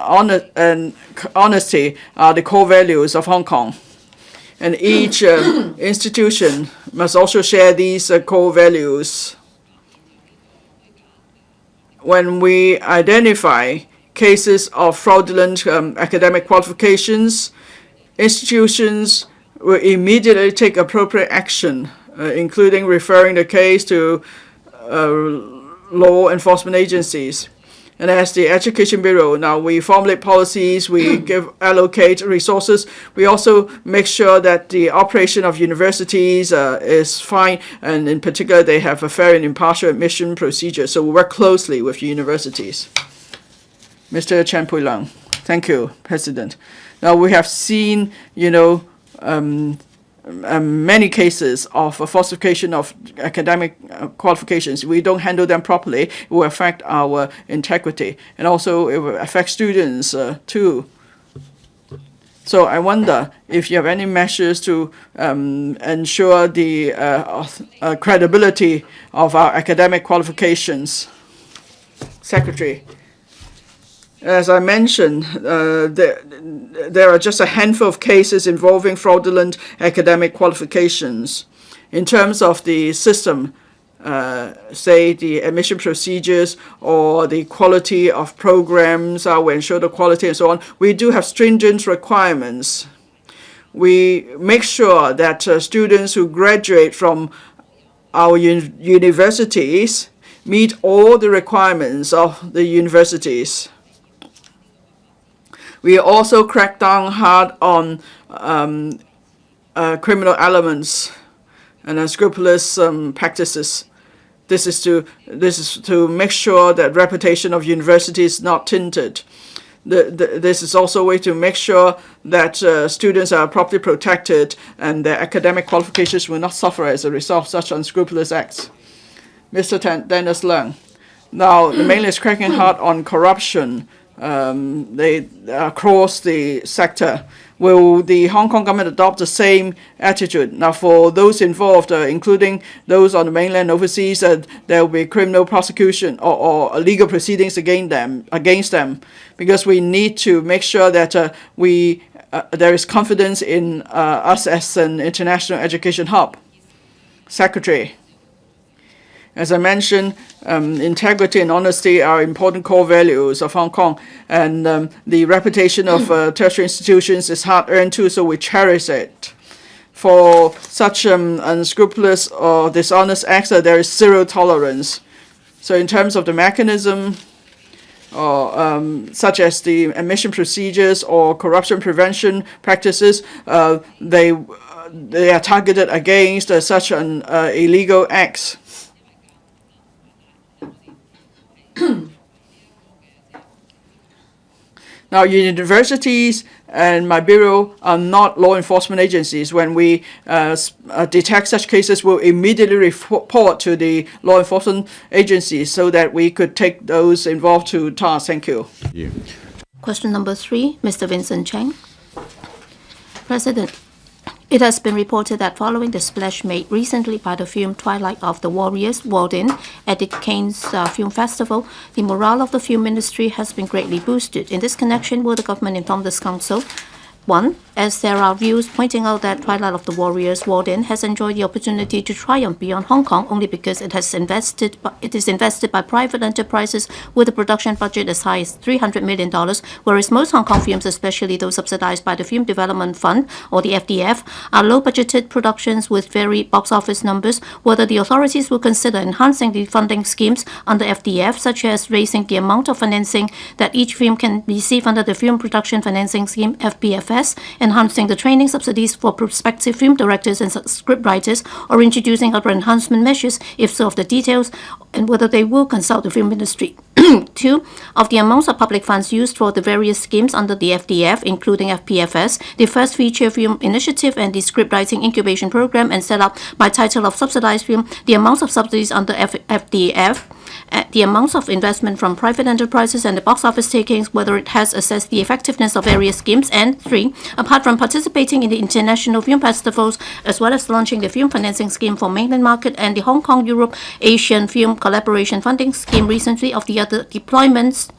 honesty are the core values of Hong Kong. And each institution must also share these core values. When we identify cases of fraudulent academic qualifications, institutions will immediately take appropriate action, including referring the case to law enforcement agencies. And as the Education Bureau, now we formulate policies, we allocate resources. We also make sure that the operation of universities is fine, and in particular they have a fair and impartial admission procedure. So we work closely with universities. Mr. Chen Pui Leung. Thank you, President. Now we have seen, many cases of falsification of academic qualifications. We don't handle them properly, it will affect our integrity, and also it will affect students too. So I wonder if you have any measures to ensure the credibility of our academic qualifications. Secretary. As I mentioned, there are just a handful of cases involving fraudulent academic qualifications. In terms of the system, say the admission procedures or the quality of programs, we ensure the quality and so on, we do have stringent requirements. We make sure that students who graduate from our universities meet all the requirements of the universities. We also crack down hard on criminal elements and unscrupulous practices. This is to make sure that reputation of universities is not tainted. This is also a way to make sure that students are properly protected and their academic qualifications will not suffer as a result of such unscrupulous acts. Mr. Dennis LEUNG. Now, the mainland is cracking hard on corruption. They across the sector. Will the Hong Kong government adopt the same attitude? Now, for those involved, including those on the mainland overseas, there will be criminal prosecution or legal proceedings against them, because we need to make sure that there is confidence in us as an international education hub. Secretary. As I mentioned, integrity and honesty are important core values of Hong Kong, and the reputation of tertiary institutions is hard-earned too, so we cherish it. For such unscrupulous or dishonest acts, there is zero tolerance. So in terms of the mechanism, such as the admission procedures or corruption prevention practices, they are targeted against such illegal acts. Now, universities and my bureau are not law enforcement agencies. When we detect such cases, we'll immediately report to the law enforcement agencies so that we could take those involved to task. Thank you. Question number 3, Mr. Vincent CHENG. President, it has been reported that following the splash made recently by the film Twilight of the Warriors warded at the Cannes Film Festival, the morale of the film industry has been greatly boosted. In this connection, will the government inform this council? 1. As there are views pointing out that Twilight of the Warriors Warden has enjoyed the opportunity to triumph beyond Hong Kong only because it is invested by private enterprises with a production budget as high as $300 million, whereas most Hong Kong films, especially those subsidized by the Film Development Fund or the FDF, are low-budgeted productions with very box office numbers. Whether the authorities will consider enhancing the funding schemes under FDF, such as raising the amount of financing that each film can receive under the Film Production Financing Scheme (FPFS), enhancing the training subsidies for prospective film directors and scriptwriters, or introducing other enhancement measures, if so, of the details, and whether they will consult the film industry. 2. Of the amounts of public funds used for the various schemes under the FDF, including FPFS, the First Feature Film Initiative, and the Scriptwriting Incubation Program, and set up by title of subsidized film, the amounts of subsidies under FDF, the amounts of investment from private enterprises, and the box office takings, whether it has assessed the effectiveness of various schemes. And 3. Apart from participating in the international film festivals, as well as launching the film financing scheme for mainland market and the Hong Kong Europe Asian Film Collaboration Funding Scheme recently, of the other deployments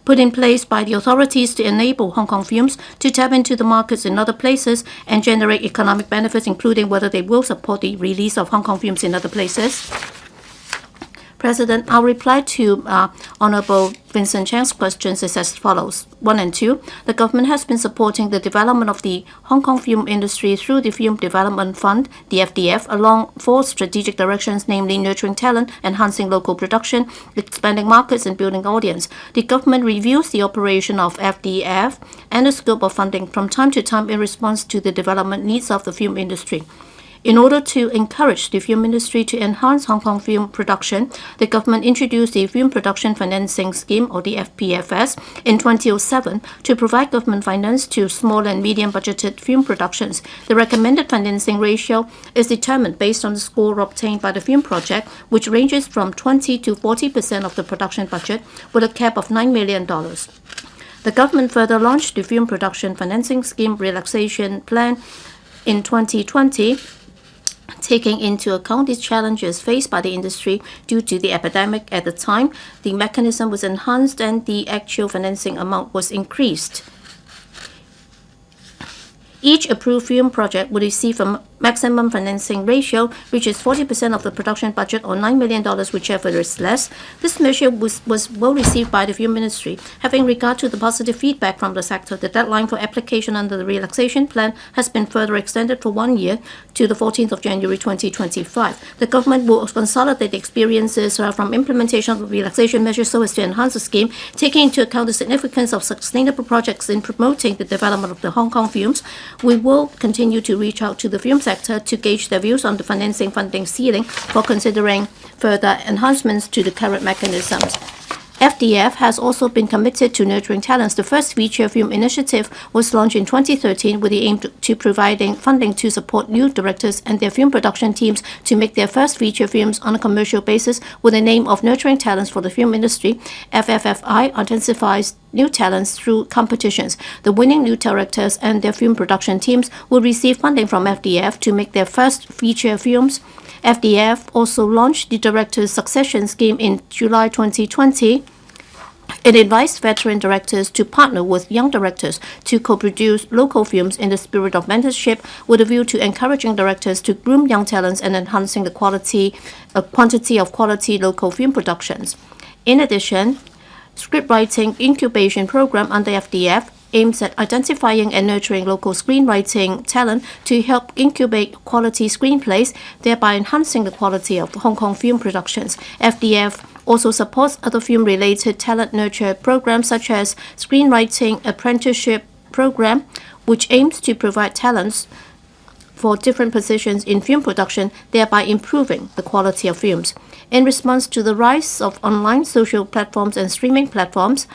put in place by the authorities to enable Hong Kong films to tap into the markets in other places and generate economic benefits, including whether they will support the release of Hong Kong films in other places. President, our reply to Honorable Vincent Cheng's questions is as follows. 1 and 2. The government has been supporting the development of the Hong Kong film industry through the Film Development Fund, the FDF, along 4 strategic directions, namely nurturing talent, enhancing local production, expanding markets, and building audience. The government reviews the operation of FDF and the scope of funding from time to time in response to the development needs of the film industry. In order to encourage the film industry to enhance Hong Kong film production, the government introduced the Film Production Financing Scheme, or the FPFS, in 2007 to provide government finance to small and medium budgeted film productions. The recommended financing ratio is determined based on the score obtained by the film project, which ranges from 20 to 40% of the production budget, with a cap of $9 million. The government further launched the Film Production Financing Scheme Relaxation Plan in 2020, taking into account the challenges faced by the industry due to the epidemic at the time. The mechanism was enhanced and the actual financing amount was increased. Each approved film project would receive a maximum financing ratio, which is 40% of the production budget, or $9 million, whichever is less. This measure was well received by the film ministry. Having regard to the positive feedback from the sector, the deadline for application under the relaxation plan has been further extended for 1 year to the 14th of January 2025. The government will consolidate the experiences from implementation of the relaxation measures so as to enhance the scheme, taking into account the significance of sustainable projects in promoting the development of the Hong Kong films. We will continue to reach out to the film sector to gauge their views on the financing funding ceiling for considering further enhancements to the current mechanisms. FDF has also been committed to nurturing talents. The First Feature Film Initiative was launched in 2013 with the aim to providing funding to support new directors and their film production teams to make their first feature films on a commercial basis with the name of Nurturing Talents for the Film Industry. FFFI intensifies new talents through competitions. The winning new directors and their film production teams will receive funding from FDF to make their first feature films. FDF also launched the Directors' Succession Scheme in July 2020. It advised veteran directors to partner with young directors to co-produce local films in the spirit of mentorship, with a view to encouraging directors to groom young talents and enhancing the quantity of quality local film productions. In addition, Scriptwriting Incubation Program under FDF aims at identifying and nurturing local screenwriting talent to help incubate quality screenplays, thereby enhancing the quality of Hong Kong film productions. FDF also supports other film-related talent nurture programs such as Screenwriting Apprenticeship Program, which aims to provide talents for different positions in film production, thereby improving the quality of films. In response to the rise of online social platforms and streaming platforms,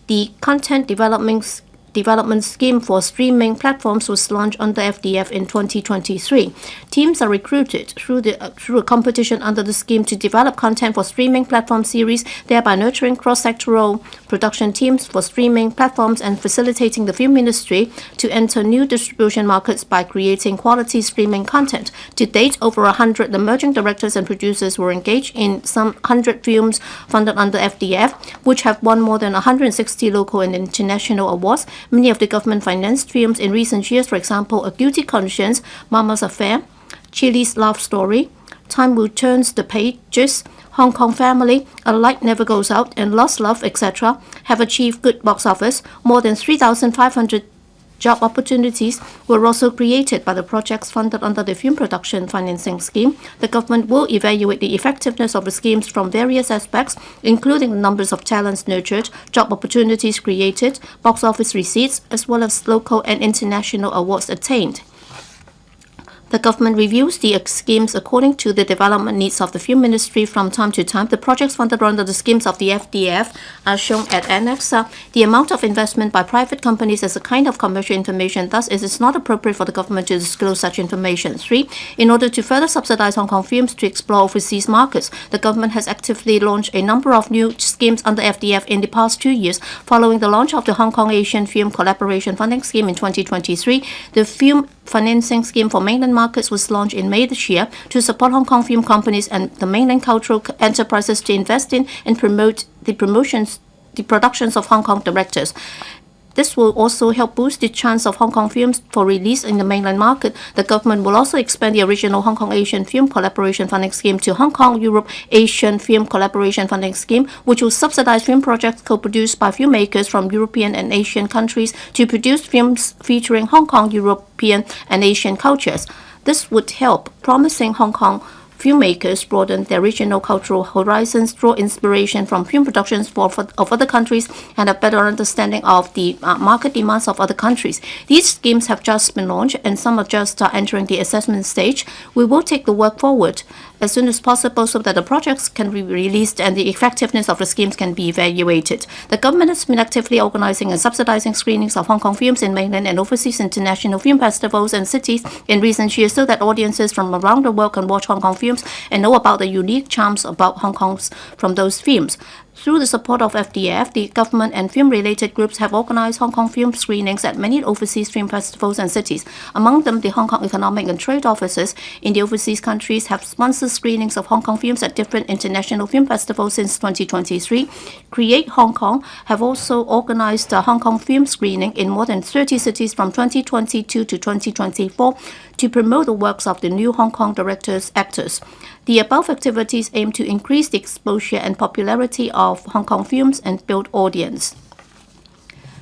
the content development development scheme for streaming platforms was launched under FDF in 2023. Teams are recruited through a competition under the scheme to develop content for streaming platform series, thereby nurturing cross-sectoral production teams for streaming platforms and facilitating the film industry to enter new distribution markets by creating quality streaming content. To date, over 100 emerging directors and producers were engaged in some 100 films funded under FDF, which have won more than 160 local and international awards. Many of the government-financed films in recent years, for example, A Guilty Conscience, Mama's Affair, Chili's Love Story, Time Will Turn the Pages, Hong Kong Family, A Light Never Goes Out, and Lost Love, etc., have achieved good box office. More than 3,500 job opportunities were also created by the projects funded under the Film Production Financing Scheme. The government will evaluate the effectiveness of the schemes from various aspects, including the numbers of talents nurtured, job opportunities created, box office receipts, as well as local and international awards attained. The government reviews the schemes according to the development needs of the film industry from time to time. The projects funded under the schemes of the FDF are shown at Annex. The amount of investment by private companies is a kind of commercial information, thus it is not appropriate for the government to disclose such information. 3. In order to further subsidize Hong Kong films to explore overseas markets, the government has actively launched a number of new schemes under FDF in the past 2 years. Following the launch of the Hong Kong Asian Film Collaboration Funding Scheme in 2023, the Film Financing Scheme for Mainland Markets was launched in May this year to support Hong Kong film companies and the mainland cultural enterprises to invest in and promote the productions of Hong Kong directors. This will also help boost the chance of Hong Kong films for release in the mainland market. The government will also expand the original Hong Kong Asian Film Collaboration Funding Scheme to Hong Kong Europe Asian Film Collaboration Funding Scheme, which will subsidize film projects co-produced by filmmakers from European and Asian countries to produce films featuring Hong Kong, European, and Asian cultures. This would help promising Hong Kong filmmakers broaden their regional cultural horizons, draw inspiration from film productions of other countries, and a better understanding of the market demands of other countries. These schemes have just been launched, and some are just entering the assessment stage. We will take the work forward as soon as possible so that the projects can be released and the effectiveness of the schemes can be evaluated. The government has been actively organizing and subsidizing screenings of Hong Kong films in mainland and overseas international film festivals and cities in recent years so that audiences from around the world can watch Hong Kong films and know about the unique charms about Hong Kong from those films. Through the support of FDF, the government and film-related groups have organized Hong Kong film screenings at many overseas film festivals and cities. Among them, the Hong Kong Economic and Trade Offices in the overseas countries have sponsored screenings of Hong Kong films at different international film festivals since 2023. Create Hong Kong have also organized a Hong Kong film screening in more than 30 cities from 2022 to 2024 to promote the works of the new Hong Kong directors, actors. The above activities aim to increase the exposure and popularity of Hong Kong films and build audience.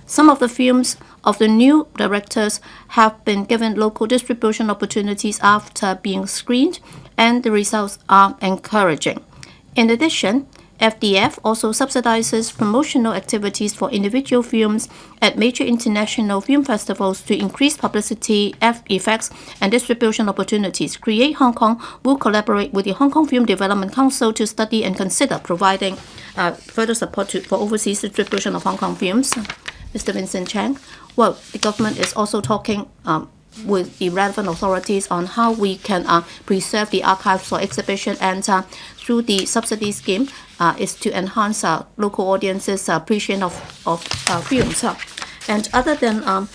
Some of the films of the new directors have been given local distribution opportunities after being screened, and the results are encouraging. In addition, FDF also subsidizes promotional activities for individual films at major international film festivals to increase publicity effects and distribution opportunities. Create Hong Kong will collaborate with the Hong Kong Film Development Council to study and consider providing further support for overseas distribution of Hong Kong films. Mr. Vincent CHENG, well, the government is also talking with the relevant authorities on how we can preserve the archives for exhibition, and through the subsidy scheme is to enhance local audiences' appreciation of films. And other than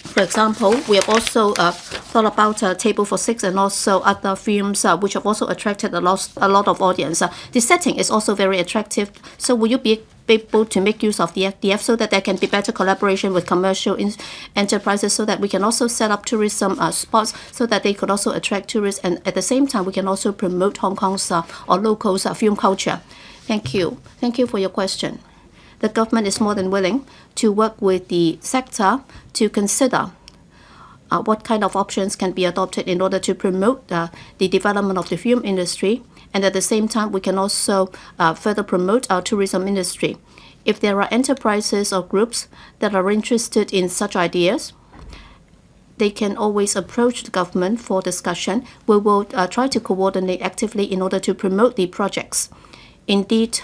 for example, we have also thought about Table for Six and also other films which have also attracted a lot of audience. The setting is also very attractive. So will you be able to make use of the FDF so that there can be better collaboration with commercial enterprises, so that we can also set up tourism spots so that they could also attract tourists, and at the same time we can also promote Hong Kong's or locals' film culture? Thank you. Thank you for your question. The government is more than willing to work with the sector to consider what kind of options can be adopted in order to promote the development of the film industry, and at the same time we can also further promote our tourism industry. If there are enterprises or groups that are interested in such ideas, they can always approach the government for discussion. We will try to coordinate actively in order to promote the projects. Indeed,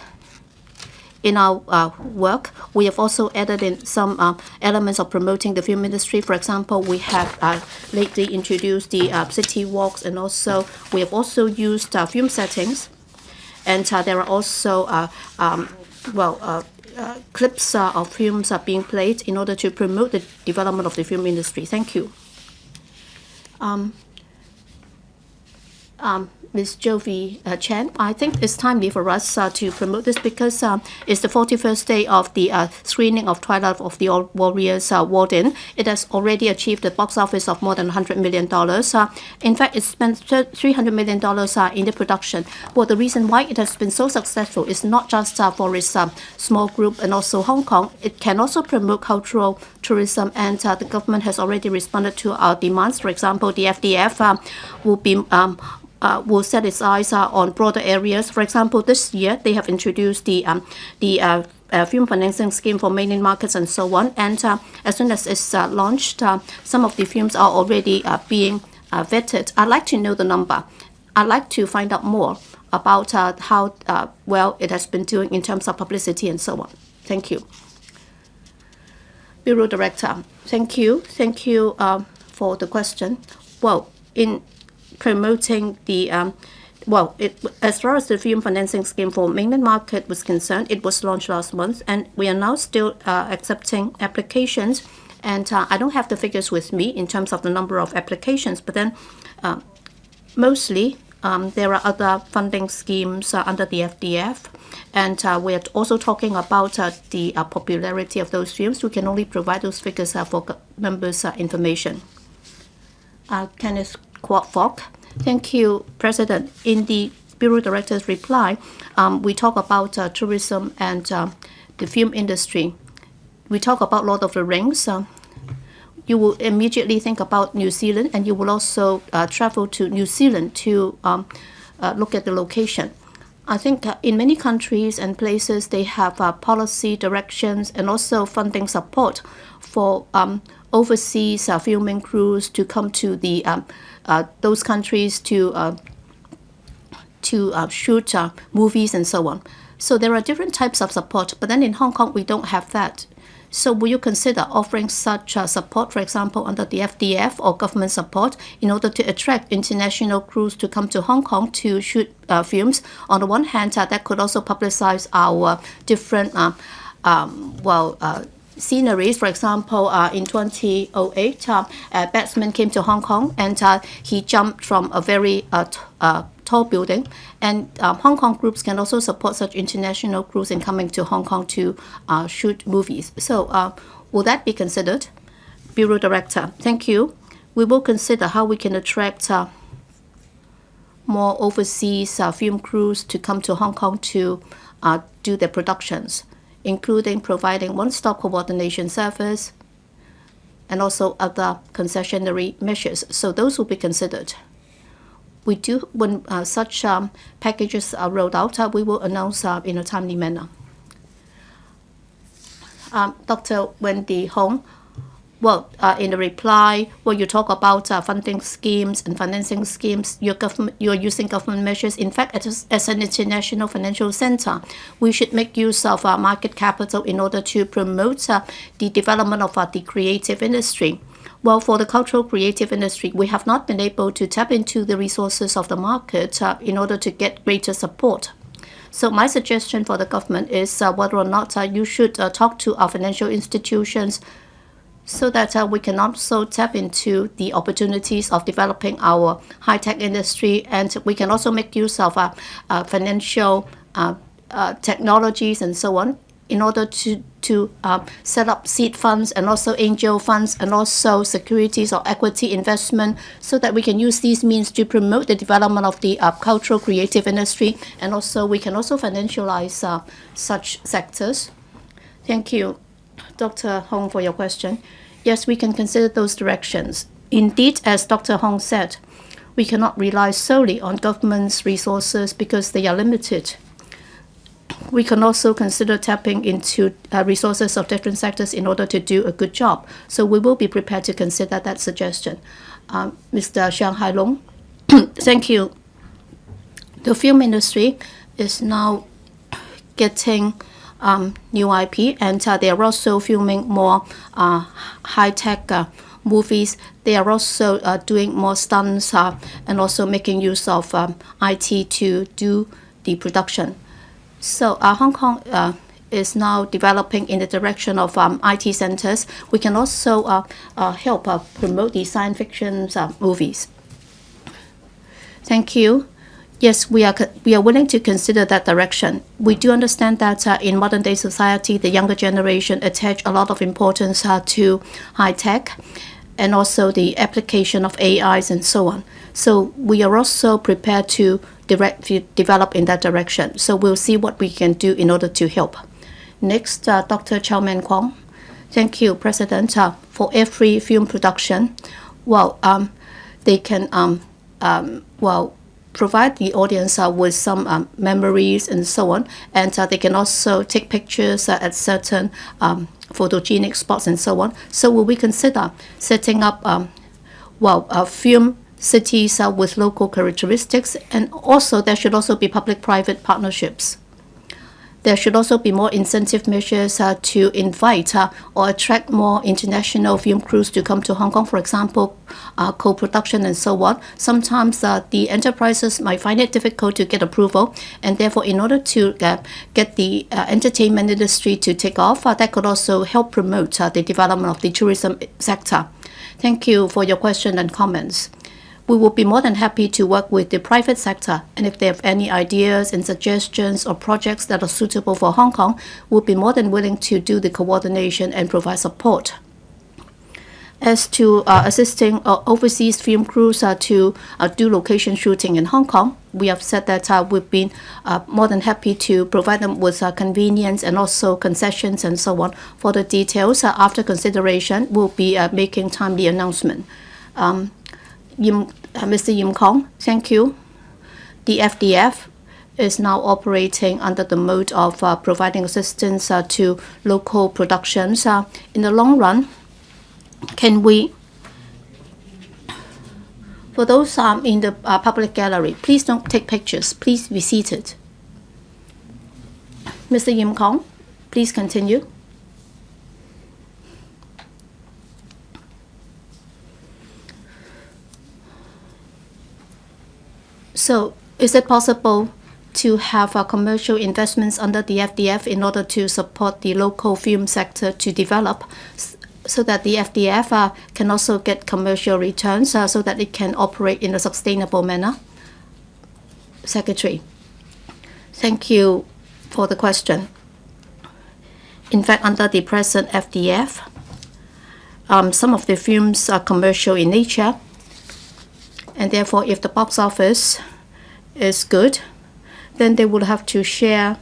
in our work, we have also added in some elements of promoting the film industry. For example, we have lately introduced the city walks, and also we have also used film settings. And there are also clips of films being played in order to promote the development of the film industry. Thank you. Ms. Jovi Chen, I think it's timely for us to promote this because it's the 41st day of the screening of Twilight of the Warriors Warden. It has already achieved a box office of more than $100 million. In fact, it spent $300 million in the production. Well, the reason why it has been so successful is not just for its small group and also Hong Kong. It can also promote cultural tourism, and the government has already responded to our demands. For example, the FDF will set its eyes on broader areas. For example, this year they have introduced the film financing scheme for mainland markets and so on. And as soon as it's launched, some of the films are already being vetted. I'd like to know the number. I'd like to find out more about how well it has been doing in terms of publicity and so on. Thank you. Bureau Director, thank you. Thank you for the question. Well, in promoting the as far as the film financing scheme for mainland market was concerned, it was launched last month, and we are now still accepting applications. And I don't have the figures with me in terms of the number of applications, but then mostly there are other funding schemes under the FDF, and we are also talking about the popularity of those films. We can only provide those figures for members' information. Kenneth Kwok Fok. Thank you, President. In the Bureau Director's reply, we talk about tourism and the film industry. We talk about Lord of the Rings. You will immediately think about New Zealand, and you will also travel to New Zealand to look at the location. I think in many countries and places, they have policy directions and also funding support for overseas filming crews to come to the those countries to shoot movies and so on. So there are different types of support, but then in Hong Kong, we don't have that. So will you consider offering such support, for example, under the FDF or government support, in order to attract international crews to come to Hong Kong to shoot films? On the one hand, that could also publicize our different sceneries. For example, in 2008, a batsman came to Hong Kong, and he jumped from a very tall building. And Hong Kong groups can also support such international crews in coming to Hong Kong to shoot movies. So will that be considered? Bureau Director, thank you. We will consider how we can attract more overseas film crews to come to Hong Kong to do their productions, including providing one-stop coordination service and also other concessionary measures. So those will be considered. We do, when such packages are rolled out, we will announce in a timely manner. Dr. Wendy Hong, well, in the reply, when you talk about funding schemes and financing schemes, you're using government measures. In fact, as an international financial center, we should make use of market capital in order to promote the development of the creative industry. Well, for the cultural creative industry, we have not been able to tap into the resources of the market in order to get greater support. So my suggestion for the government is whether or not you should talk to our financial institutions so that we can also tap into the opportunities of developing our high-tech industry, and we can also make use of financial technologies and so on in order to set up seed funds and also angel funds and also securities or equity investment, so that we can use these means to promote the development of the cultural creative industry, and also we can also financialize such sectors. Thank you, Dr. Hong, for your question. Yes, we can consider those directions. Indeed, as Dr. Hong said, we cannot rely solely on government's resources because they are limited. We can also consider tapping into resources of different sectors in order to do a good job. So we will be prepared to consider that suggestion. Mr. Xiang Hailong, thank you. The film industry is now getting new IP, and they are also filming more high-tech movies. They are also doing more stunts and also making use of IT to do the production. So Hong Kong is now developing in the direction of IT centers. We can also help promote the science fiction movies. Thank you. Yes, we are willing to consider that direction. We do understand that in modern day society, the younger generation attach a lot of importance to high tech and also the application of AIs and so on. So we are also prepared to develop in that direction. So we'll see what we can do in order to help. Next, Dr. Chow Man Kwong. Thank you, President. For every film production, they can provide the audience with some memories and so on, and they can also take pictures at certain photogenic spots and so on. So will we consider setting up film cities with local characteristics, and also there should also be public-private partnerships. There should also be more incentive measures to invite or attract more international film crews to come to Hong Kong, for example, co-production and so on. Sometimes the enterprises might find it difficult to get approval, and therefore in order to get the entertainment industry to take off, that could also help promote the development of the tourism sector. Thank you for your question and comments. We will be more than happy to work with the private sector, and if they have any ideas and suggestions or projects that are suitable for Hong Kong, we'll be more than willing to do the coordination and provide support. As to assisting overseas film crews to do location shooting in Hong Kong, we have said that we've been more than happy to provide them with convenience and also concessions and so on. For the details, after consideration, we'll be making timely announcement. Mr. Yim Kong, thank you. The FDF is now operating under the mode of providing assistance to local productions. In the long run, can we, for those in the public gallery, please don't take pictures, please be seated. Mr. Yim Kong, please continue. So, is it possible to have commercial investments under the FDF in order to support the local film sector to develop, so that the FDF can also get commercial returns so that it can operate in a sustainable manner? Secretary, thank you for the question. In fact, under the present FDF, some of the films are commercial in nature, and therefore if the box office is good, then they will have to share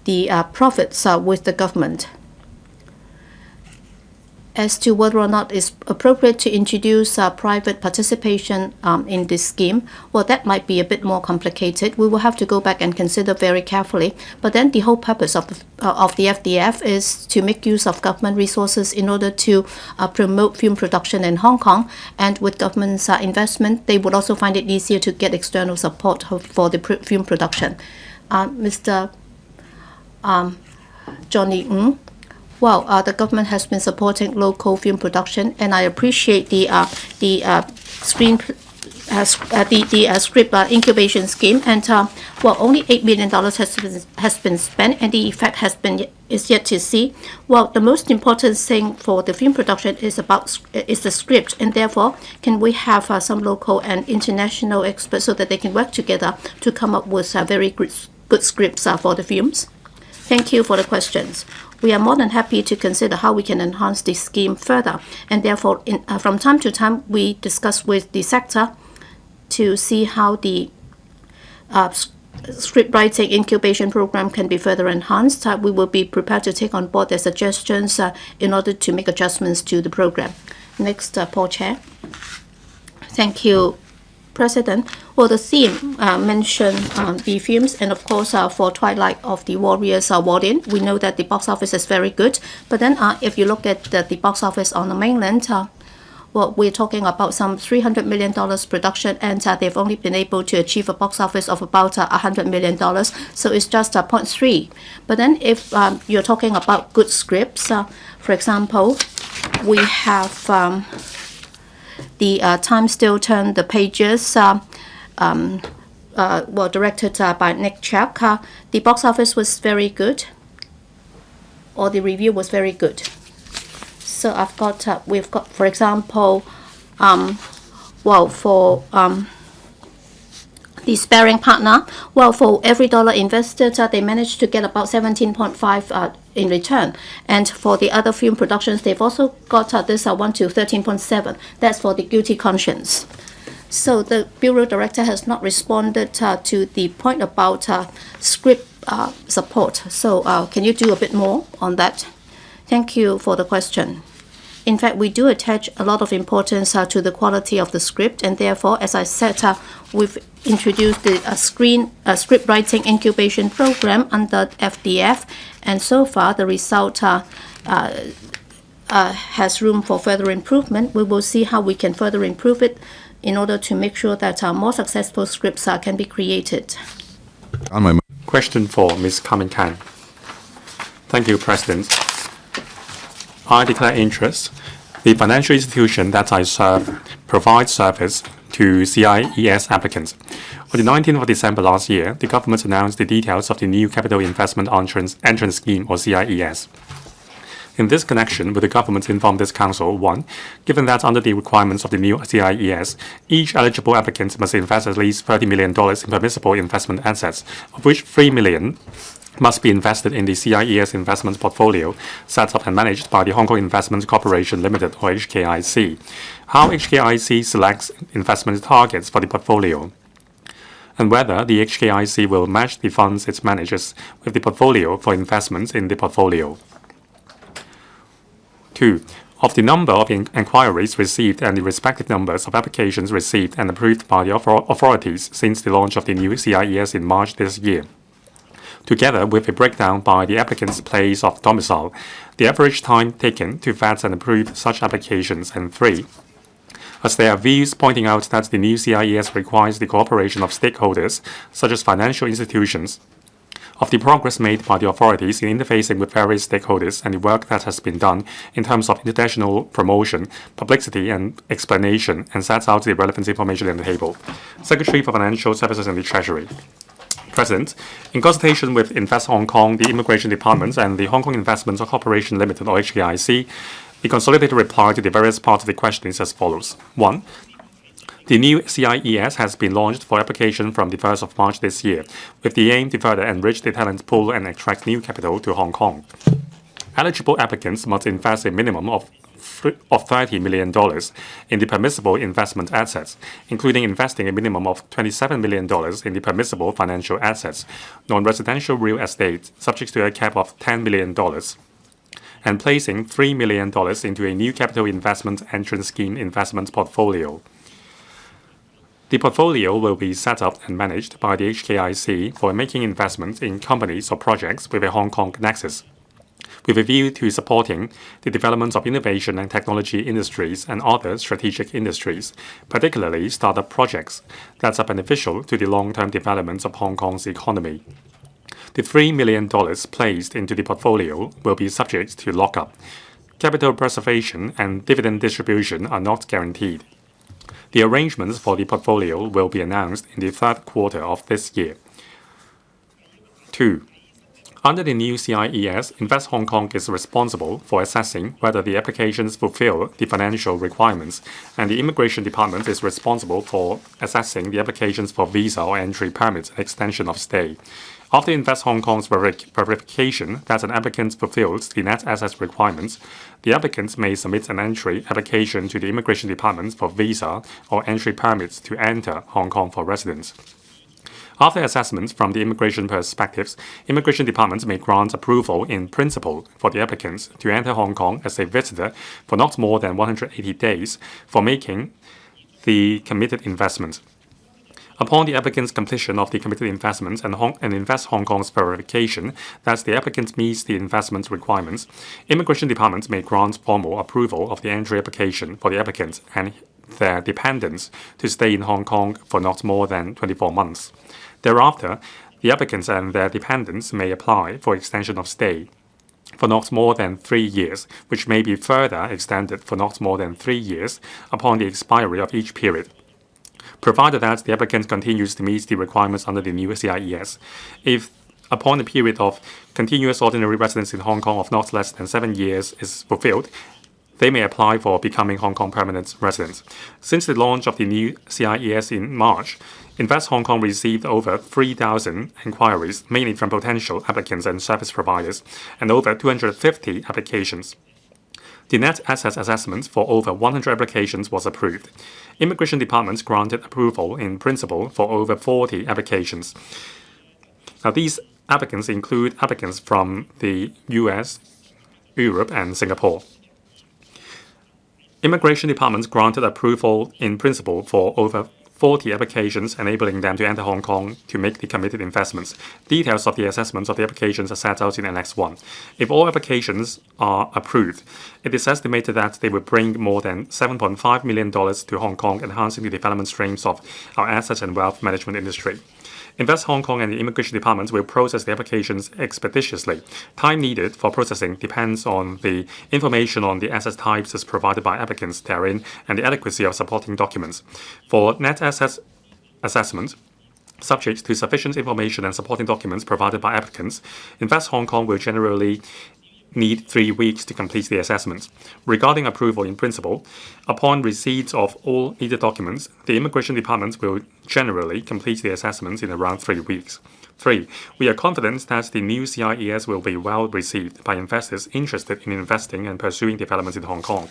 the profits with the government. As to whether or not it's appropriate to introduce private participation in this scheme, well, that might be a bit more complicated. We will have to go back and consider very carefully. But then the whole purpose of the FDF is to make use of government resources in order to promote film production in Hong Kong. And with government's investment, they would also find it easier to get external support for the film production. Mr. Johnny Ng. Well, the government has been supporting local film production, and I appreciate the script incubation scheme. And only $8 million has been spent, and the effect is yet to see. Well, the most important thing for the film production is the script, and therefore, can we have some local and international experts so that they can work together to come up with very good scripts for the films? Thank you for the questions. We are more than happy to consider how we can enhance this scheme further, and therefore from time to time we discuss with the sector to see how the script writing incubation program can be further enhanced. We will be prepared to take on board their suggestions in order to make adjustments to the program. Next, Paul Chair. Thank you, President. Well, the theme mentioned the films, and of course for Twilight of the Warriors Warden, we know that the box office is very good. But then if you look at the box office on the mainland, well, we're talking about some $300 million production, and they've only been able to achieve a box office of about $100 million. So it's just 0.3. But then if you're talking about good scripts, for example, we have the Time Still Turn the Pages, directed by Nick Chuck. The box office was very good, or the review was very good. So we've got, for example, for the sparring partner, for every dollar invested, they managed to get about 17.5 in return. And for the other film productions, they've also got this 1 to 13.7. That's for the Guilty Conscience. So the Bureau Director has not responded to the point about script support. So can you do a bit more on that? Thank you for the question. In fact, we do attach a lot of importance to the quality of the script, and therefore, as I said, we've introduced the script writing incubation program under FDF, and so far the result has room for further improvement. We will see how we can further improve it in order to make sure that more successful scripts can be created. Question for Ms. Carmen Kan. Thank you, President. I declare interest. The financial institution that I serve provides service to CIES applicants. On the 19th of December last year, the government announced the details of the new Capital Investment Entrant Scheme, or CIES. In this connection, will the government inform this council, 1, given that under the requirements of the new CIES, each eligible applicant must invest at least $30 million in permissible investment assets, of which $3 million must be invested in the CIES investment portfolio set up and managed by the Hong Kong Investment Corporation Limited, or HKIC. How HKIC selects investment targets for the portfolio, and whether the HKIC will match the funds it manages with the portfolio for investments in the portfolio. 2. Of the number of inquiries received and the respective numbers of applications received and approved by the authorities since the launch of the new CIES in March this year, together with a breakdown by the applicant's place of domicile, the average time taken to vet and approve such applications, and 3, as there are views pointing out that the new CIES requires the cooperation of stakeholders, such as financial institutions, of the progress made by the authorities in interfacing with various stakeholders and the work that has been done in terms of international promotion, publicity and explanation, and sets out the relevant information in the table. Secretary for Financial Services and the Treasury. President, in consultation with Invest Hong Kong, the Immigration Department, and the Hong Kong Investment Corporation Limited, or HKIC, the consolidated reply to the various parts of the question is as follows. 1. The new CIES has been launched for application from the 1st of March this year, with the aim to further enrich the talent pool and attract new capital to Hong Kong. Eligible applicants must invest a minimum of $30 million in the permissible investment assets, including investing a minimum of $27 million in the permissible financial assets, non-residential real estate, subject to a cap of $10 million, and placing $3 million into a new capital investment entrant scheme investment portfolio. The portfolio will be set up and managed by the HKIC for making investments in companies or projects with a Hong Kong nexus, with a view to supporting the development of innovation and technology industries and other strategic industries, particularly startup projects that are beneficial to the long-term development of Hong Kong's economy. The $3 million placed into the portfolio will be subject to lockup. Capital preservation and dividend distribution are not guaranteed. The arrangements for the portfolio will be announced in the third quarter of this year. 2. Under the new CIES, Invest Hong Kong is responsible for assessing whether the applications fulfill the financial requirements, and the Immigration Department is responsible for assessing the applications for visa or entry permits and extension of stay. After Invest Hong Kong's verification that an applicant fulfills the net assets requirements, the applicant may submit an entry application to the Immigration Department for visa or entry permits to enter Hong Kong for residence. After assessment from the immigration perspectives, Immigration Department may grant approval in principle for the applicants to enter Hong Kong as a visitor for not more than 180 days for making the committed investment. Upon the applicant's completion of the committed investments and Invest Hong Kong's verification that the applicant meets the investment requirements, Immigration Department may grant formal approval of the entry application for the applicant and their dependents to stay in Hong Kong for not more than 24 months. Thereafter, the applicants and their dependents may apply for extension of stay for not more than 3 years, which may be further extended for not more than 3 years upon the expiry of each period, provided that the applicant continues to meet the requirements under the new CIES. If upon a period of continuous ordinary residence in Hong Kong of not less than 7 years is fulfilled, they may apply for becoming Hong Kong permanent residents. Since the launch of the new CIES in March, Invest Hong Kong received over 3,000 inquiries, mainly from potential applicants and service providers, and over 250 applications. The net assets assessment for over 100 applications was approved. Immigration Department granted approval in principle for over 40 applications. Now, these applicants include applicants from the US, Europe, and Singapore. Immigration Department granted approval in principle for over 40 applications, enabling them to enter Hong Kong to make the committed investments. Details of the assessments of the applications are set out in Annex 1. If all applications are approved, it is estimated that they will bring more than $7.5 million to Hong Kong, enhancing the development streams of our asset and wealth management industry. Invest Hong Kong and the Immigration Department will process the applications expeditiously. Time needed for processing depends on the information on the asset types as provided by applicants therein and the adequacy of supporting documents. For net assets assessment, subject to sufficient information and supporting documents provided by applicants, Invest Hong Kong will generally need 3 weeks to complete the assessment. Regarding approval in principle, upon receipt of all needed documents, the Immigration Department will generally complete the assessment in around 3 weeks. 3. We are confident that the new CIES will be well received by investors interested in investing and pursuing developments in Hong Kong,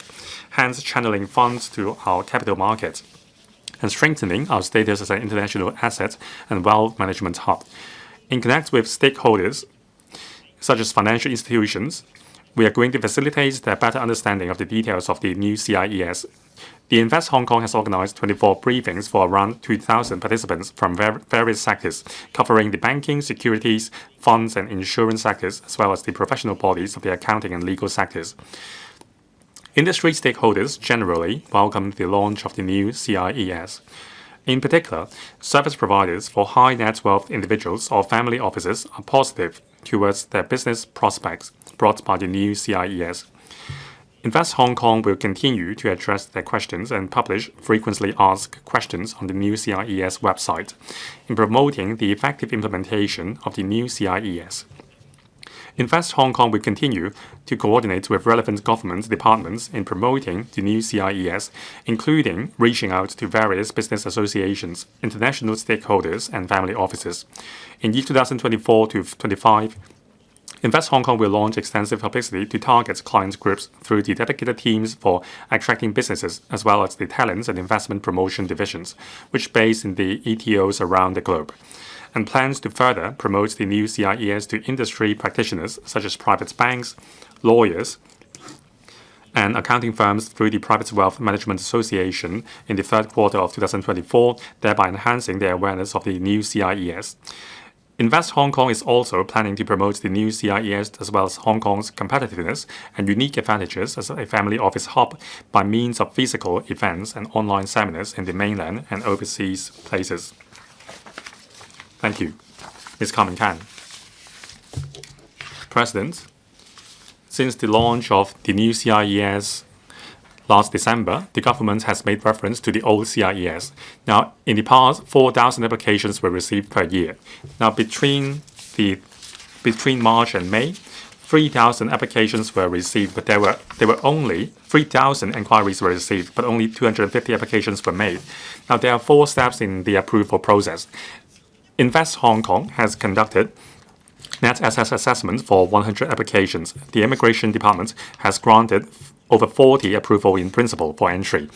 hence channeling funds to our capital market and strengthening our status as an international asset and wealth management hub. In connect with stakeholders, such as financial institutions, we are going to facilitate their better understanding of the details of the new CIES. The Invest Hong Kong has organized 24 briefings for around 2,000 participants from various sectors, covering the banking, securities, funds, and insurance sectors, as well as the professional bodies of the accounting and legal sectors. Industry stakeholders generally welcomed the launch of the new CIES. In particular, service providers for high net worth individuals or family offices are positive towards their business prospects brought by the new CIES. Invest Hong Kong will continue to address their questions and publish frequently asked questions on the new CIES website in promoting the effective implementation of the new CIES. Invest Hong Kong will continue to coordinate with relevant government departments in promoting the new CIES, including reaching out to various business associations, international stakeholders, and family offices. In year 2024 to 25, Invest Hong Kong will launch extensive publicity to target client groups through the dedicated teams for attracting businesses, as well as the talents and investment promotion divisions, which base in the ETOs around the globe, and plans to further promote the new CIES to industry practitioners such as private banks, lawyers, and accounting firms through the Private Wealth Management Association in the third quarter of 2024, thereby enhancing their awareness of the new CIES. Invest Hong Kong is also planning to promote the new CIES as well as Hong Kong's competitiveness and unique advantages as a family office hub by means of physical events and online seminars in the mainland and overseas places. Thank you. Ms. Carmen. President, since the launch of the new CIES last December, the government has made reference to the old CIES. Now, in the past, 4,000 applications were received per year. Now, between March and May, 3,000 applications were received, but there were only 3,000 inquiries were received, but only 250 applications were made. Now, there are 4 steps in the approval process. Invest Hong Kong has conducted net asset assessment for 100 applications. The Immigration Department has granted over 40 approval in principle for entry.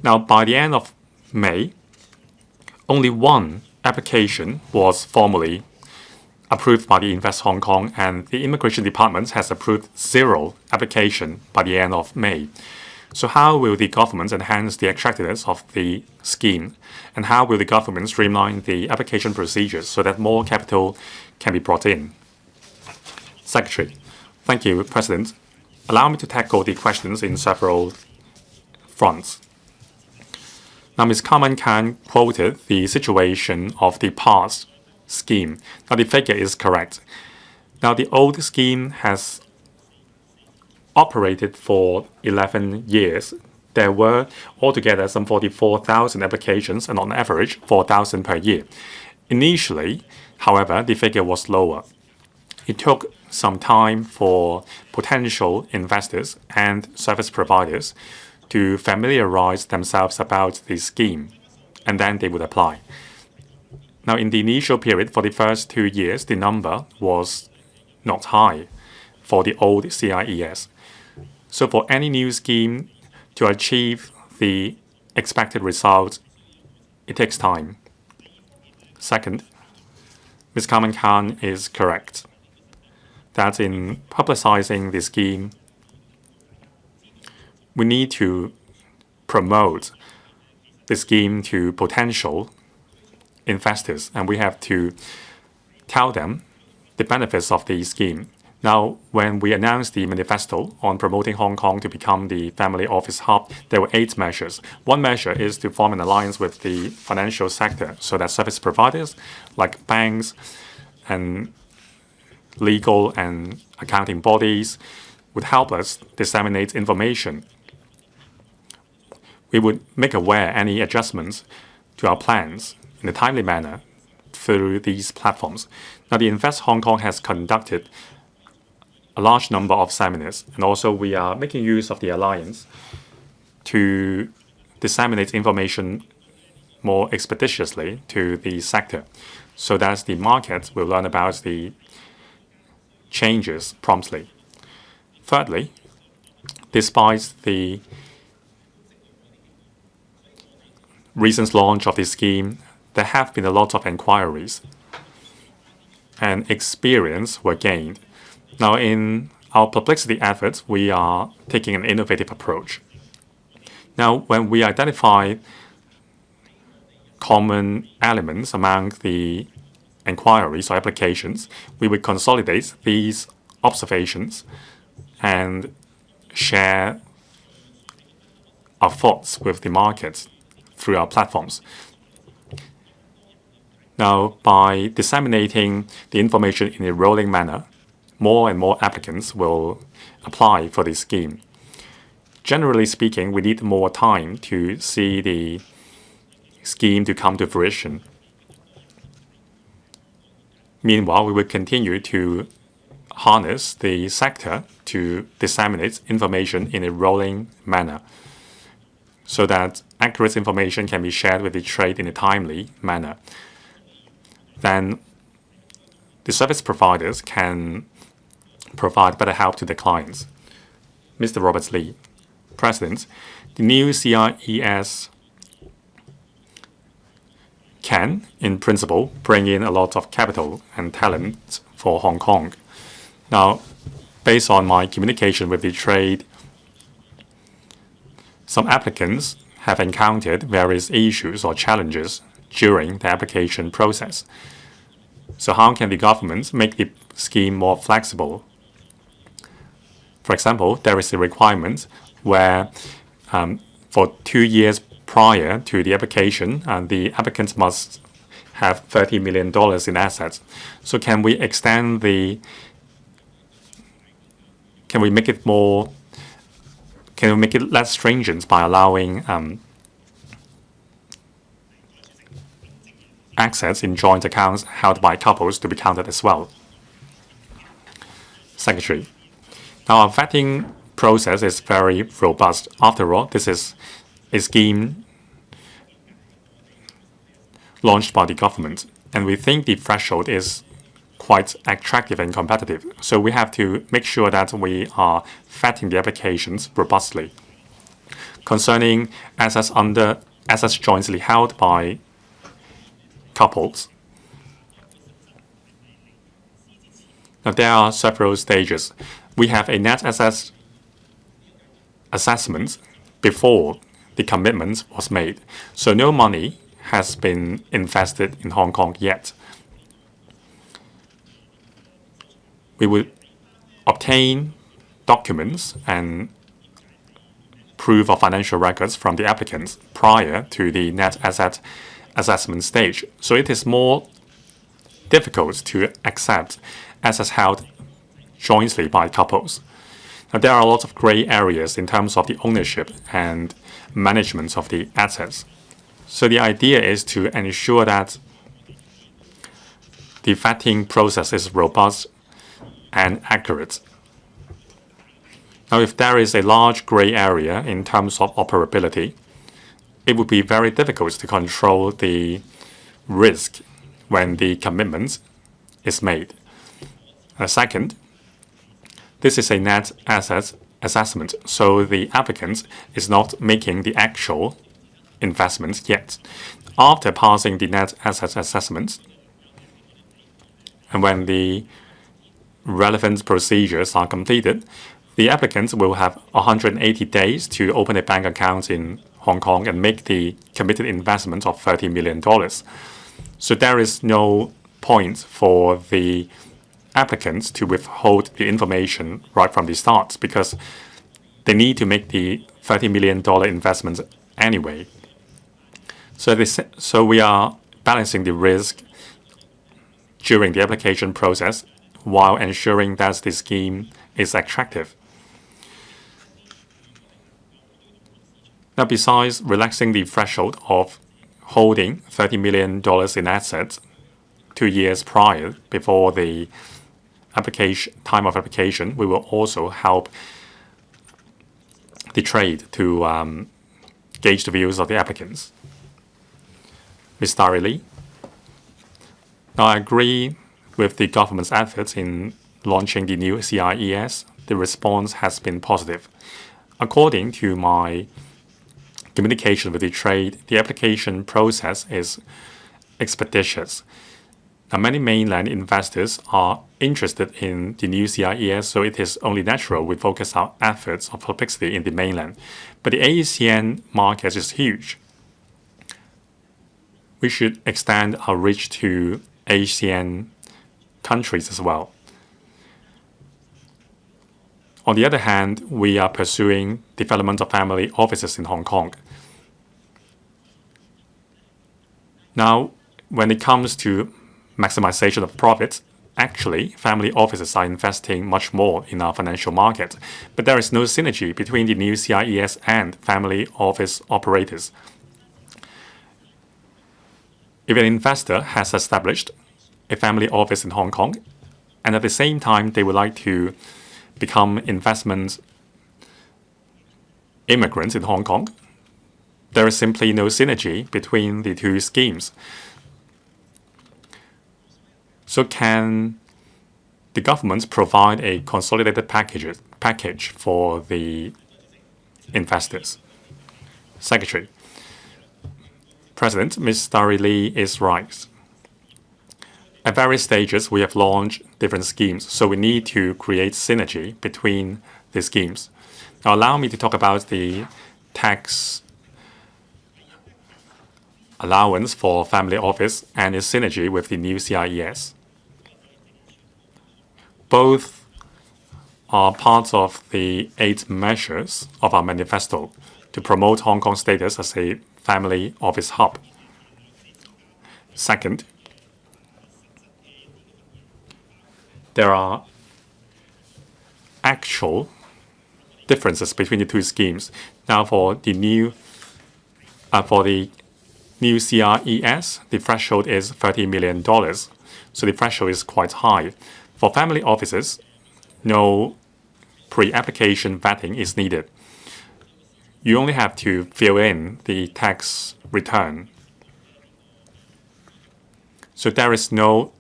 Now, by the end of May, only 1 application was formally approved by the Invest Hong Kong, and the Immigration Department has approved 0 application by the end of May. So how will the government enhance the attractiveness of the scheme? And how will the government streamline the application procedures so that more capital can be brought in? Secretary. Thank you, President. Allow me to tackle the questions in several fronts. Now, Ms. Carmen quoted the situation of the past scheme. Now, the figure is correct. Now, the old scheme has operated for 11 years. There were altogether some 44,000 applications and on average 4,000 per year. Initially, however, the figure was lower. It took some time for potential investors and service providers to familiarize themselves about the scheme, and then they would apply. Now, in the initial period, for the first 2 years, the number was not high for the old CIES. So for any new scheme to achieve the expected result, it takes time. Second, Ms. Carmen Khan is correct that in publicizing the scheme, we need to promote the scheme to potential investors, and we have to tell them the benefits of the scheme. Now, when we announced the manifesto on promoting Hong Kong to become the family office hub, there were 8 measures. One measure is to form an alliance with the financial sector so that service providers like banks and legal and accounting bodies would help us disseminate information. We would make aware any adjustments to our plans in a timely manner through these platforms. Now, the Invest Hong Kong has conducted a large number of seminars, and also we are making use of the alliance to disseminate information more expeditiously to the sector so that the market will learn about the changes promptly. Thirdly, despite the recent launch of this scheme, there have been a lot of inquiries and experience were gained. Now, in our publicity efforts, we are taking an innovative approach. Now, when we identify common elements among the inquiries or applications, we would consolidate these observations and share our thoughts with the market through our platforms. Now, by disseminating the information in a rolling manner, more and more applicants will apply for this scheme. Generally speaking, we need more time to see the scheme to come to fruition. Meanwhile, we will continue to harness the sector to disseminate information in a rolling manner so that accurate information can be shared with the trade in a timely manner. Then the service providers can provide better help to the clients. Mr. Robert Lee, President, the new CIES can, in principle, bring in a lot of capital and talent for Hong Kong. Now, based on my communication with the trade, some applicants have encountered various issues or challenges during the application process. So how can the government make the scheme more flexible? For example, there is a requirement where for 2 years prior to the application, the applicants must have $30 million in assets. So can we extend can we make it less stringent by allowing assets in joint accounts held by couples to be counted as well? Secretary. Now, our vetting process is very robust. After all, this is a scheme launched by the government, and we think the threshold is quite attractive and competitive. So we have to make sure that we are vetting the applications robustly. Concerning assets jointly held by couples, now there are several stages. We have a net asset assessment before the commitment was made. So no money has been invested in Hong Kong yet. We would obtain documents and proof of financial records from the applicants prior to the net asset assessment stage. So it is more difficult to accept assets held jointly by couples. Now, there are a lot of gray areas in terms of the ownership and management of the assets. So the idea is to ensure that the vetting process is robust and accurate. Now, if there is a large gray area in terms of operability, it would be very difficult to control the risk when the commitment is made. Second, this is a net asset assessment, so the applicant is not making the actual investment yet. After passing the net asset assessment, and when the relevant procedures are completed, the applicant will have 180 days to open a bank account in Hong Kong and make the committed investment of $30 million. So there is no point for the applicants to withhold the information right from the start because they need to make the $30 million investment anyway. So we are balancing the risk during the application process while ensuring that the scheme is attractive. Now, besides relaxing the threshold of holding $30 million in assets 2 years prior before the time of application, we will also help the trade to gauge the views of the applicants. Ms. Lee. Now, I agree with the government's efforts in launching the new CIES. The response has been positive. According to my communication with the trade, the application process is expeditious. Now, many mainland investors are interested in the new CIES, so it is only natural we focus our efforts on publicity in the mainland. But the ASEAN market is huge. We should extend our reach to ASEAN countries as well. On the other hand, we are pursuing development of family offices in Hong Kong. Now, when it comes to maximization of profits, actually, family offices are investing much more in our financial market, but there is no synergy between the new CIES and family office operators. If an investor has established a family office in Hong Kong, and at the same time they would like to become investment immigrants in Hong Kong, there is simply no synergy between the two schemes. So can the government provide a consolidated package for the investors? Secretary. President, Ms. Lee is right. At various stages, we have launched different schemes, so we need to create synergy between the schemes. Now, allow me to talk about the tax allowance for family office and its synergy with the new CIES. Both are parts of the 8 measures of our manifesto to promote Hong Kong's status as a family office hub. Second, there are actual differences between the two schemes. Now, for the new CIES, the threshold is $30 million, so the threshold is quite high. For family offices, no pre-application vetting is needed. You only have to fill in the tax return. So there is no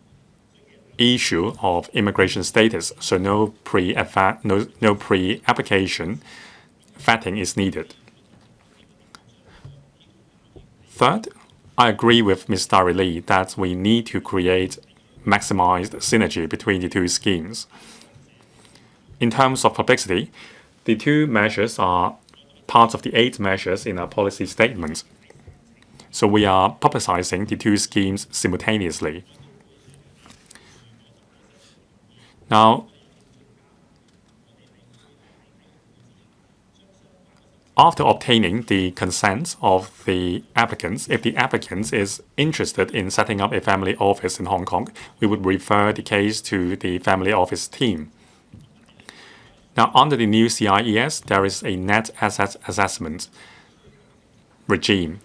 issue of immigration status, so no pre-application vetting is needed. Third, I agree with Ms. Lee that we need to create maximized synergy between the two schemes. In terms of publicity, the two measures are part of the 8 measures in our policy statement. So we are publicizing the 2 schemes simultaneously. Now, after obtaining the consent of the applicants, if the applicant is interested in setting up a family office in Hong Kong, we would refer the case to the family office team. Now, under the new CIES, there is a net asset assessment regime.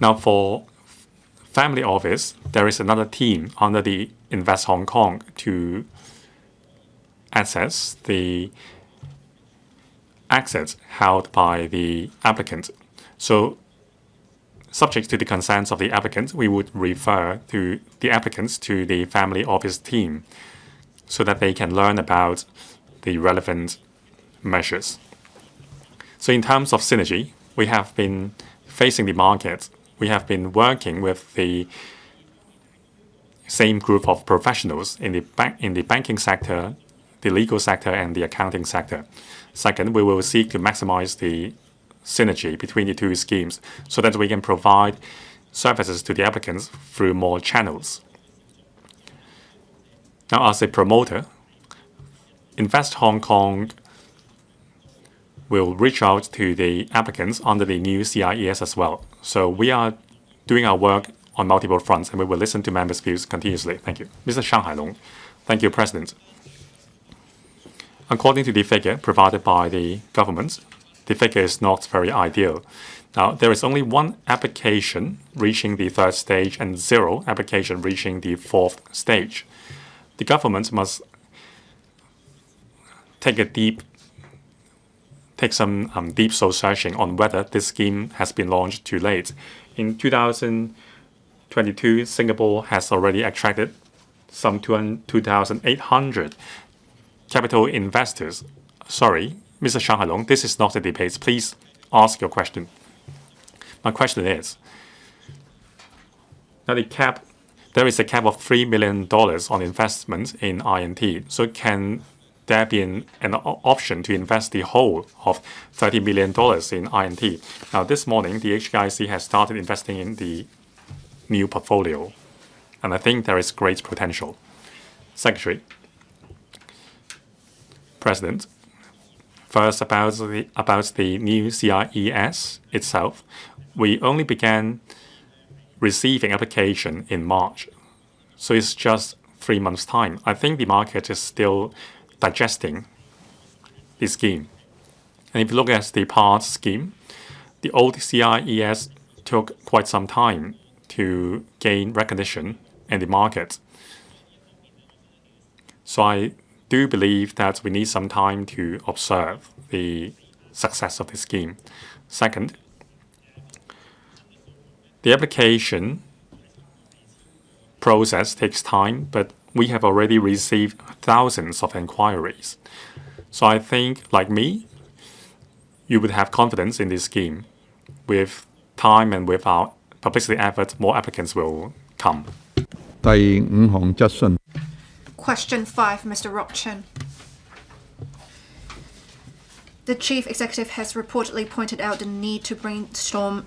Now, for family office, there is another team under the Invest Hong Kong to assess the assets held by the applicant. So, subject to the consent of the applicant, we would refer to the applicants to the family office team so that they can learn about the relevant measures. So in terms of synergy, we have been facing the market. We have been working with the same group of professionals in the banking sector, the legal sector, and the accounting sector. Second, we will seek to maximize the synergy between the 2 schemes so that we can provide services to the applicants through more channels. Now, as a promoter, Invest Hong Kong will reach out to the applicants under the new CIES as well. So we are doing our work on multiple fronts, and we will listen to members' views continuously. Thank you. Mr. Shanghai Long. Thank you, President. According to the figure provided by the government, the figure is not very ideal. Now, there is only 1 application reaching the 3rd stage and 0 application reaching the 4th stage. The government must take some deep soul searching on whether this scheme has been launched too late. In 2022, Singapore has already attracted some 2,800 capital investors. Sorry, Mr. Shanghai Long, this is not a debate. Please ask your question. My question is, now there is a cap of $3 million on investment in INT. So can there be an option to invest the whole of $30 million in INT? Now, this morning, the HKIC has started investing in the new portfolio, and I think there is great potential. Secretary. President. First, about the new CIES itself, we only began receiving application in March, so it's just 3 months' time. I think the market is still digesting the scheme. And if you look at the past scheme, the old CIES took quite some time to gain recognition in the market. So I do believe that we need some time to observe the success of the scheme. Second, the application process takes time, but we have already received thousands of inquiries. So I think, like me, you would have confidence in this scheme. With time and with our publicity efforts, more applicants will come. 第5項質詢。 Question 5, Mr. Rock CHEN. The chief executive has reportedly pointed out the need to brainstorm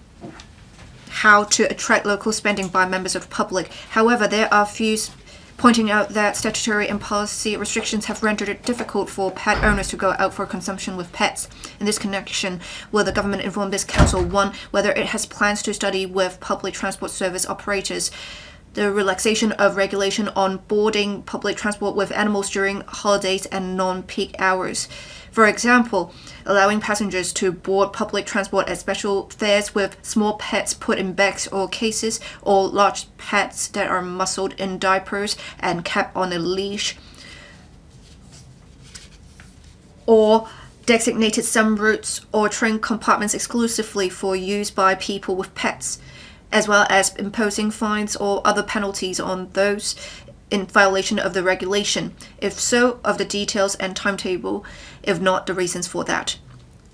how to attract local spending by members of the public. However, there are views pointing out that statutory and policy restrictions have rendered it difficult for pet owners to go out for consumption with pets. In this connection, will the government inform this council, 1, whether it has plans to study with public transport service operators the relaxation of regulation on boarding public transport with animals during holidays and non-peak hours. For example, allowing passengers to board public transport at special fares with small pets put in bags or cases, or large pets that are muzzled in diapers and kept on a leash, or designated some routes or train compartments exclusively for use by people with pets, as well as imposing fines or other penalties on those in violation of the regulation. If so, of the details and timetable, if not, the reasons for that.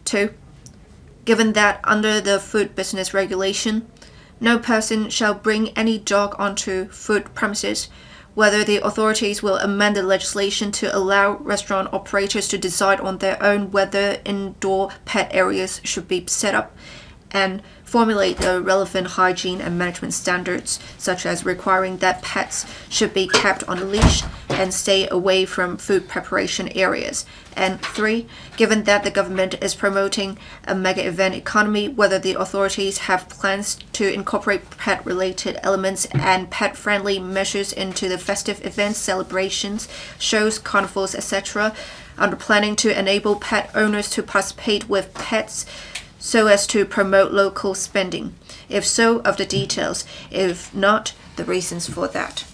2. Given that under the food business regulation, no person shall bring any dog onto food premises whether the authorities will amend the legislation to allow restaurant operators to decide on their own whether indoor pet areas should be set up, and formulate the relevant hygiene and management standards, such as requiring that pets should be kept on a leash and stay away from food preparation areas. And 3, given that the government is promoting a mega event economy, whether the authorities have plans to incorporate pet-related elements and pet-friendly measures into the festive events, celebrations, shows, carnivals, etc., under planning to enable pet owners to participate with pets so as to promote local spending. If so, of the details. If not, the reasons for that.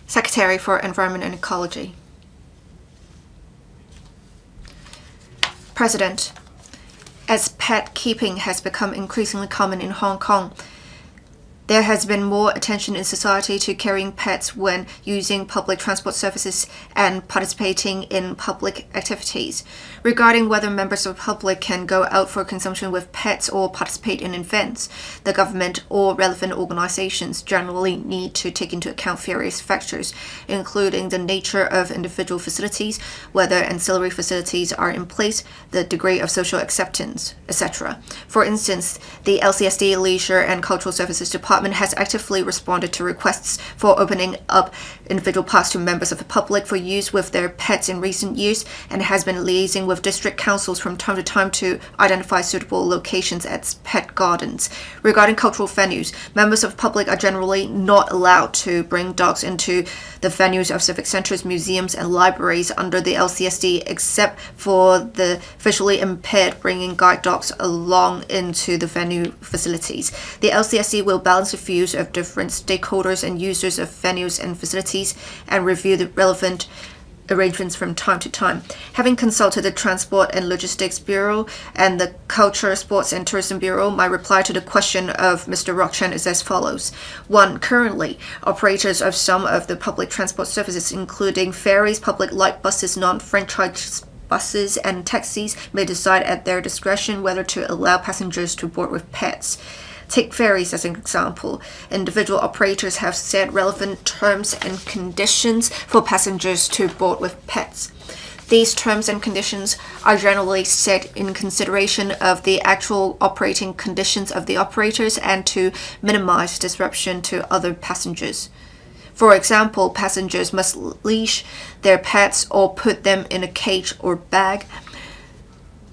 Secretary for Environment and Ecology. President, as pet keeping has become increasingly common in Hong Kong, there has been more attention in society to carrying pets when using public transport services and participating in public activities. Regarding whether members of the public can go out for consumption with pets or participate in events, the government or relevant organizations generally need to take into account various factors, including the nature of individual facilities, whether ancillary facilities are in place, the degree of social acceptance, etc. For instance, the LCSD Leisure and Cultural Services Department has actively responded to requests for opening up individual parks to members of the public for use with their pets in recent years, and has been liaising with district councils from time to time to identify suitable locations as pet gardens. Regarding cultural venues, members of the public are generally not allowed to bring dogs into the venues of civic centers, museums, and libraries under the LCSD, except for the visually impaired bringing guide dogs along into the venue facilities. The LCSD will balance the views of different stakeholders and users of venues and facilities and review the relevant arrangements from time to time. Having consulted the Transport and Logistics Bureau and the Culture, Sports and Tourism Bureau, my reply to the question of Mr. Rock CHEN is as follows. 1. Currently, operators of some of the public transport services, including ferries, public light buses, non-franchise buses, and taxis, may decide at their discretion whether to allow passengers to board with pets. Take ferries as an example. Individual operators have set relevant terms and conditions for passengers to board with pets. These terms and conditions are generally set in consideration of the actual operating conditions of the operators and to minimize disruption to other passengers. For example, passengers must leash their pets or put them in a cage or bag.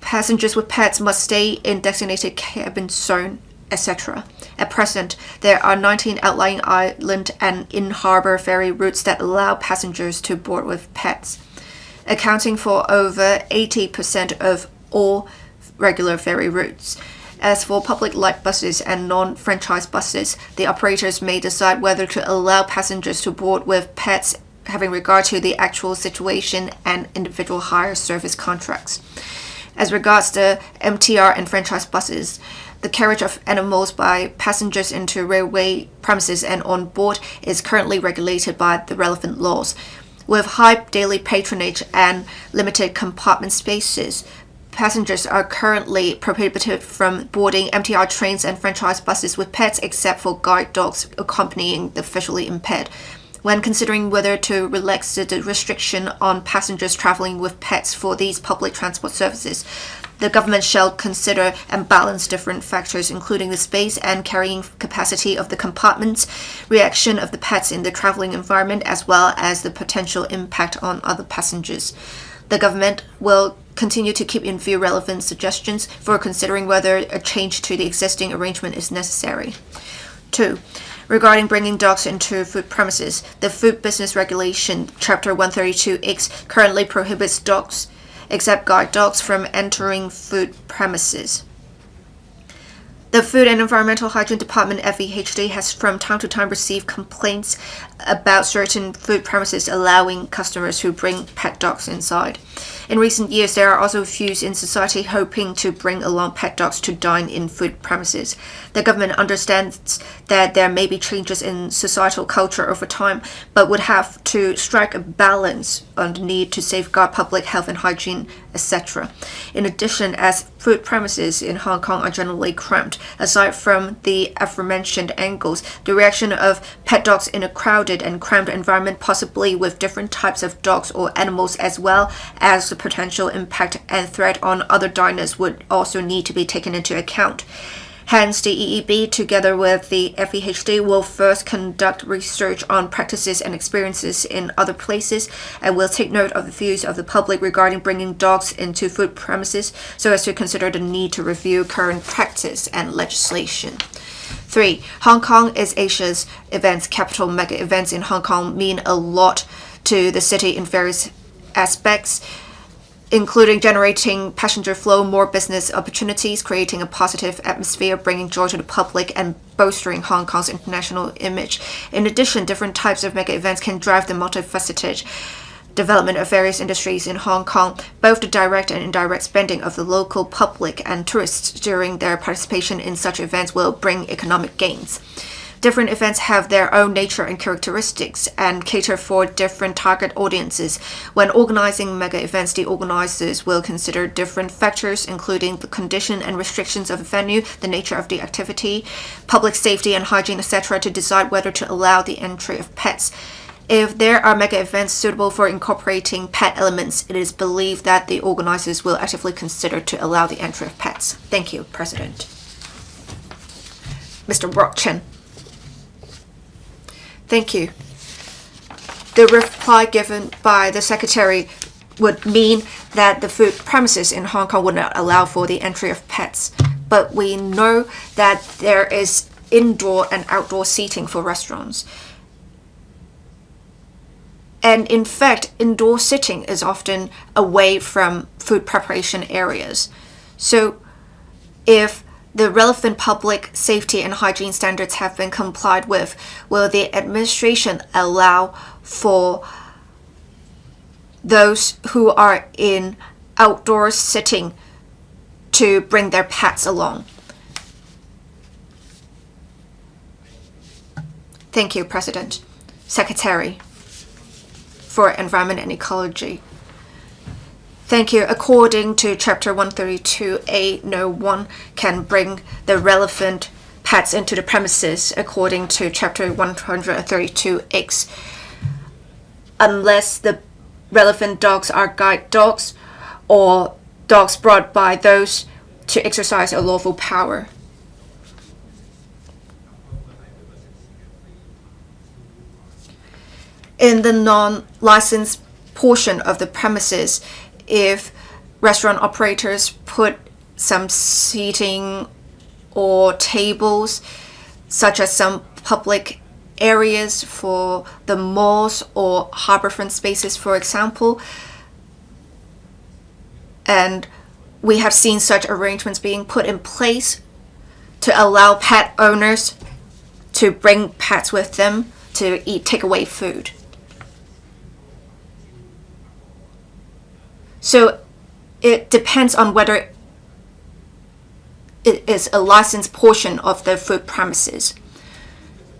Passengers with pets must stay in designated cabin zone, etc. At present, there are 19 outlying island and in-harbour ferry routes that allow passengers to board with pets, accounting for over 80% of all regular ferry routes. As for public light buses and non-franchise buses, the operators may decide whether to allow passengers to board with pets having regard to the actual situation and individual hire service contracts. As regards the MTR and franchise buses, the carriage of animals by passengers into railway premises and on board is currently regulated by the relevant laws. With high daily patronage and limited compartment spaces, passengers are currently prohibited from boarding MTR trains and franchise buses with pets except for guide dogs accompanying the visually impaired. When considering whether to relax the restriction on passengers traveling with pets for these public transport services, the government shall consider and balance different factors, including the space and carrying capacity of the compartments, reaction of the pets in the traveling environment, as well as the potential impact on other passengers. The government will continue to keep in view relevant suggestions for considering whether a change to the existing arrangement is necessary. 2. Regarding bringing dogs into food premises, the Food Business Regulation, Chapter 132X, currently prohibits dogs, except guide dogs, from entering food premises. The Food and Environmental Hygiene Department, FEHD, has from time to time received complaints about certain food premises allowing customers who bring pet dogs inside. In recent years, there are also views in society hoping to bring along pet dogs to dine in food premises. The government understands that there may be changes in societal culture over time, but would have to strike a balance on the need to safeguard public health and hygiene, etc. In addition, as food premises in Hong Kong are generally cramped, aside from the aforementioned angles, the reaction of pet dogs in a crowded and cramped environment, possibly with different types of dogs or animals, as well as the potential impact and threat on other diners, would also need to be taken into account. Hence, the EEB, together with the FEHD, will first conduct research on practices and experiences in other places, and will take note of the views of the public regarding bringing dogs into food premises, so as to consider the need to review current practice and legislation. 3. Hong Kong is Asia's events capital. Mega events in Hong Kong mean a lot to the city in various aspects, including generating passenger flow, more business opportunities, creating a positive atmosphere, bringing joy to the public, and bolstering Hong Kong's international image. In addition, different types of mega events can drive the multifaceted development of various industries in Hong Kong. Both the direct and indirect spending of the local public and tourists during their participation in such events will bring economic gains. Different events have their own nature and characteristics and cater for different target audiences. When organizing mega events, the organizers will consider different factors, including the condition and restrictions of the venue, the nature of the activity, public safety and hygiene, etc., to decide whether to allow the entry of pets. If there are mega events suitable for incorporating pet elements, it is believed that the organizers will actively consider to allow the entry of pets. Thank you, President. Mr. Rock CHEN. Thank you. The reply given by the Secretary would mean that the food premises in Hong Kong would not allow for the entry of pets. But we know that there is indoor and outdoor seating for restaurants. And in fact, indoor sitting is often away from food preparation areas. So if the relevant public safety and hygiene standards have been complied with, will the administration allow for those who are in outdoor sitting to bring their pets along? Thank you, President. Secretary for Environment and Ecology. Thank you. According to Chapter 132A, no one can bring the relevant pets into the premises according to Chapter 132X, unless the relevant dogs are guide dogs or dogs brought by those to exercise a lawful power. In the non-licensed portion of the premises, if restaurant operators put some seating or tables, such as some public areas for the malls or harborfront spaces, for example, and we have seen such arrangements being put in place to allow pet owners to bring pets with them to eat takeaway food. So it depends on whether it is a licensed portion of the food premises.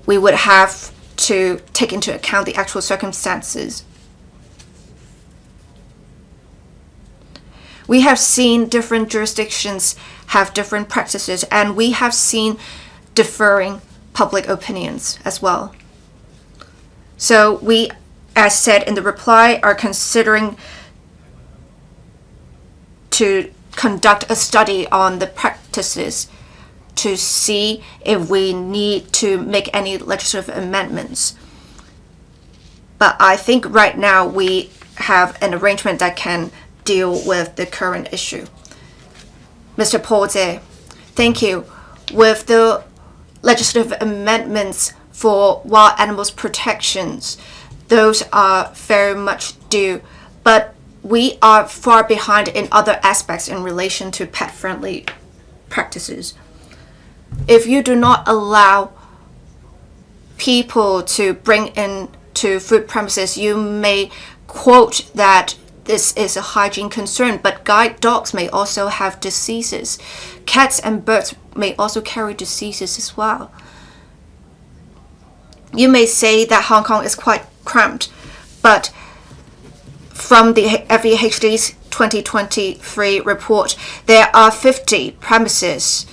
We would have to take into account the actual circumstances. We have seen different jurisdictions have different practices, and we have seen differing public opinions as well. So we, as said in the reply, are considering to conduct a study on the practices to see if we need to make any legislative amendments. But I think right now we have an arrangement that can deal with the current issue. Mr. Paul Tse, thank you. With the legislative amendments for wild animals protections, those are very much due, but we are far behind in other aspects in relation to pet-friendly practices. If you do not allow people to bring in to food premises, you may quote that this is a hygiene concern, but guide dogs may also have diseases. Cats and birds may also carry diseases as well. You may say that Hong Kong is quite cramped, but from the FEHD's 2023 report, there are 50 premises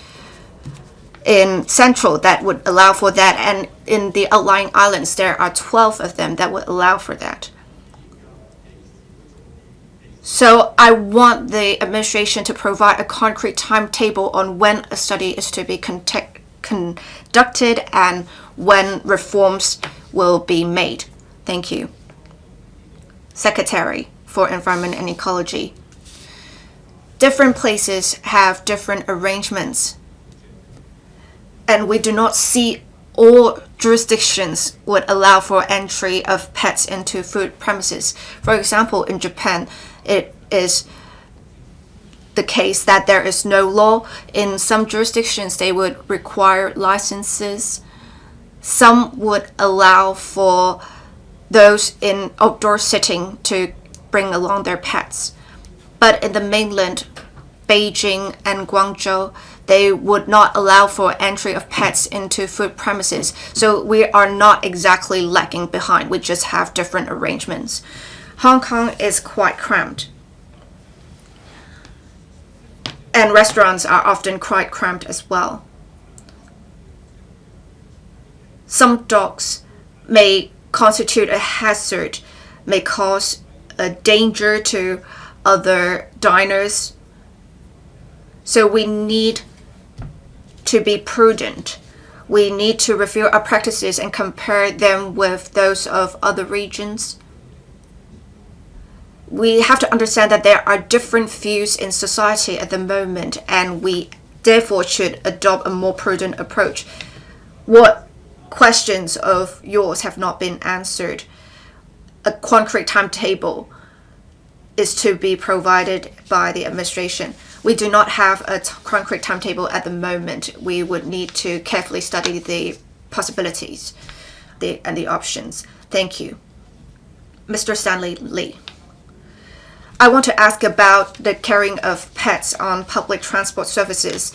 in Central that would allow for that, and in the outlying islands, there are 12 of them that would allow for that. So I want the administration to provide a concrete timetable on when a study is to be conducted and when reforms will be made. Thank you. Secretary for Environment and Ecology. Different places have different arrangements, and we do not see all jurisdictions would allow for entry of pets into food premises. For example, in Japan, it is the case that there is no law. In some jurisdictions, they would require licenses. Some would allow for those in outdoor sitting to bring along their pets. But in the mainland, Beijing and Guangzhou, they would not allow for entry of pets into food premises. So we are not exactly lagging behind. We just have different arrangements. Hong Kong is quite cramped. And restaurants are often quite cramped as well. Some dogs may constitute a hazard, may cause a danger to other diners. So we need to be prudent. We need to review our practices and compare them with those of other regions. We have to understand that there are different views in society at the moment, and we therefore should adopt a more prudent approach. What questions of yours have not been answered? A concrete timetable is to be provided by the administration. We do not have a concrete timetable at the moment. We would need to carefully study the possibilities and the options. Thank you. Mr. Stanley Lee. I want to ask about the carrying of pets on public transport services.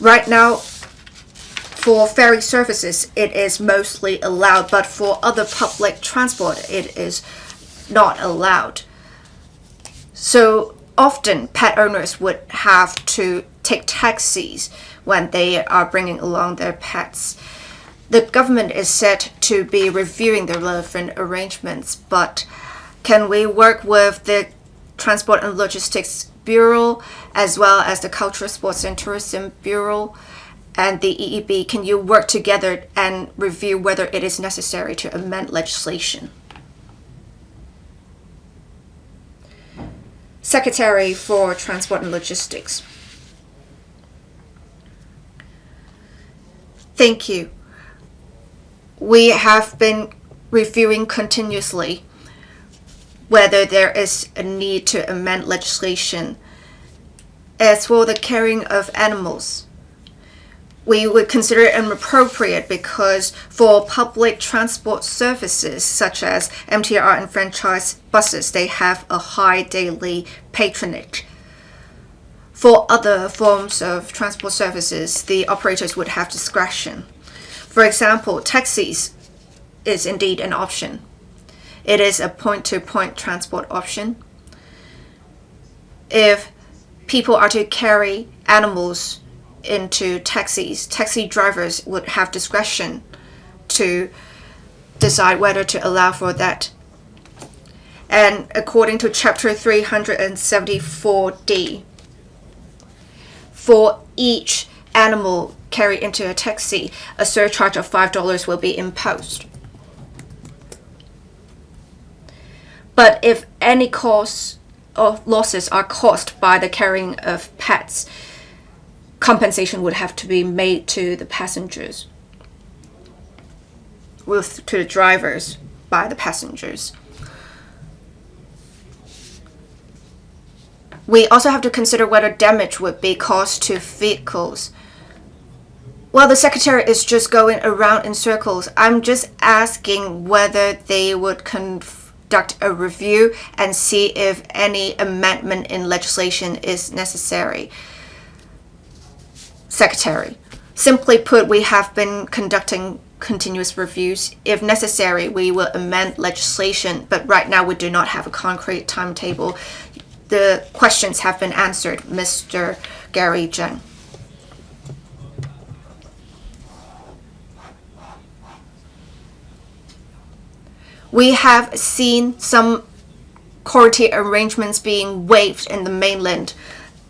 Right now, for ferry services, it is mostly allowed, but for other public transport, it is not allowed. So often, pet owners would have to take taxis when they are bringing along their pets. The government is said to be reviewing the relevant arrangements, but can we work with the Transport and Logistics Bureau, as well as the Cultural, Sports and Tourism Bureau and the EEB? Can you work together and review whether it is necessary to amend legislation? Secretary for Transport and Logistics. Thank you. We have been reviewing continuously whether there is a need to amend legislation. As for the carrying of animals, we would consider it inappropriate because for public transport services such as MTR and franchise buses, they have a high daily patronage. For other forms of transport services, the operators would have discretion. For example, taxis is indeed an option. It is a point-to-point transport option. If people are to carry animals into taxis, taxi drivers would have discretion to decide whether to allow for that. And according to Chapter 374D, for each animal carried into a taxi, a surcharge of $5 will be imposed. But if any costs or losses are caused by the carrying of pets, compensation would have to be made to the passengers, to the drivers by the passengers. We also have to consider whether damage would be caused to vehicles. Well, the Secretary is just going around in circles. I'm just asking whether they would conduct a review and see if any amendment in legislation is necessary. Secretary. Simply put, we have been conducting continuous reviews. If necessary, we will amend legislation, but right now we do not have a concrete timetable. The questions have been answered, Mr. Gary Zheng. We have seen some quarantine arrangements being waived in the mainland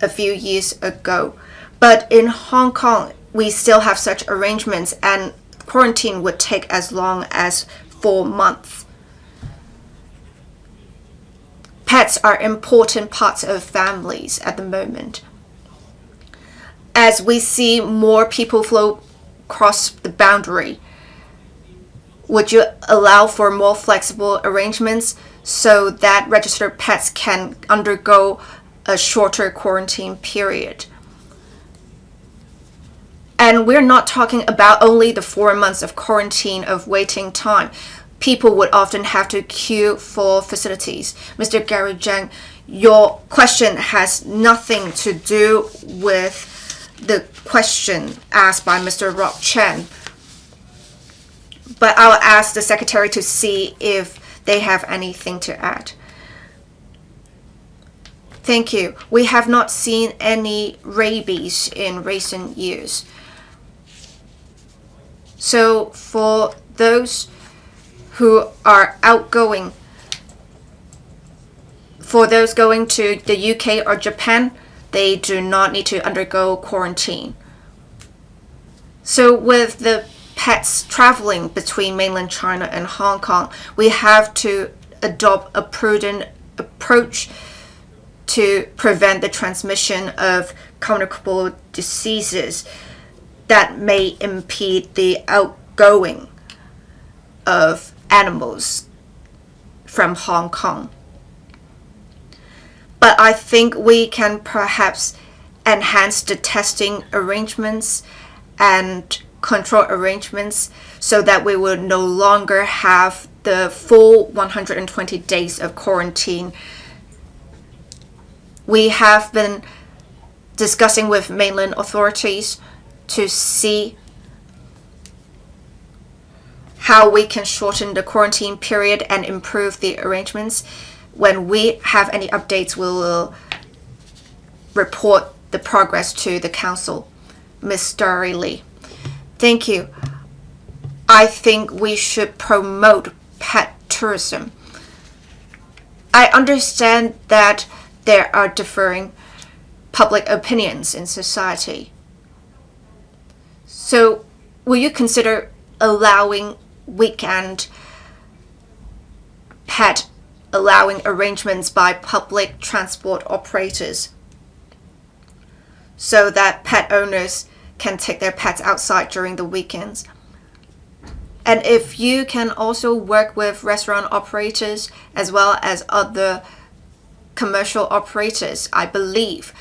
a few years ago. But in Hong Kong, we still have such arrangements, and quarantine would take as long as 4 months. Pets are important parts of families at the moment. As we see more people flow across the boundary, would you allow for more flexible arrangements so that registered pets can undergo a shorter quarantine period? And we're not talking about only the 4 months of quarantine of waiting time. People would often have to queue for facilities. Mr. Gary Zheng, your question has nothing to do with the question asked by Mr. Rock CHEN. But I'll ask the Secretary to see if they have anything to add. Thank you. We have not seen any rabies in recent years. So for those who are outgoing, for those going to the UK or Japan, they do not need to undergo quarantine. So with the pets traveling between mainland China and Hong Kong, we have to adopt a prudent approach to prevent the transmission of communicable diseases that may impede the outgoing of animals from Hong Kong. But I think we can perhaps enhance the testing arrangements and control arrangements so that we will no longer have the full 120 days of quarantine. We have been discussing with mainland authorities to see how we can shorten the quarantine period and improve the arrangements. When we have any updates, we will report the progress to the Council. Mr. Lee. Thank you. I think we should promote pet tourism. I understand that there are differing public opinions in society. So, will you consider allowing weekend pet allowing arrangements by public transport operators so that pet owners can take their pets outside during the weekends? And if you can also work with restaurant operators as well as other commercial operators, I believe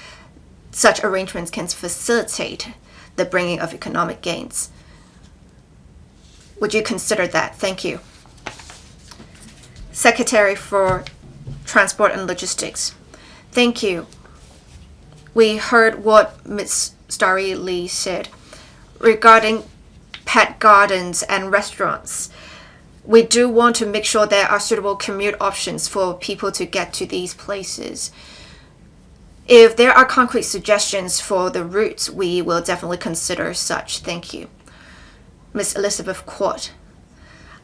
such arrangements can facilitate the bringing of economic gains. Would you consider that? Thank you. Secretary for Transport and Logistics. Thank you. We heard what Ms. Starry Lee said regarding pet gardens and restaurants. We do want to make sure there are suitable commute options for people to get to these places. If there are concrete suggestions for the routes, we will definitely consider such. Thank you. Ms. Elizabeth Court.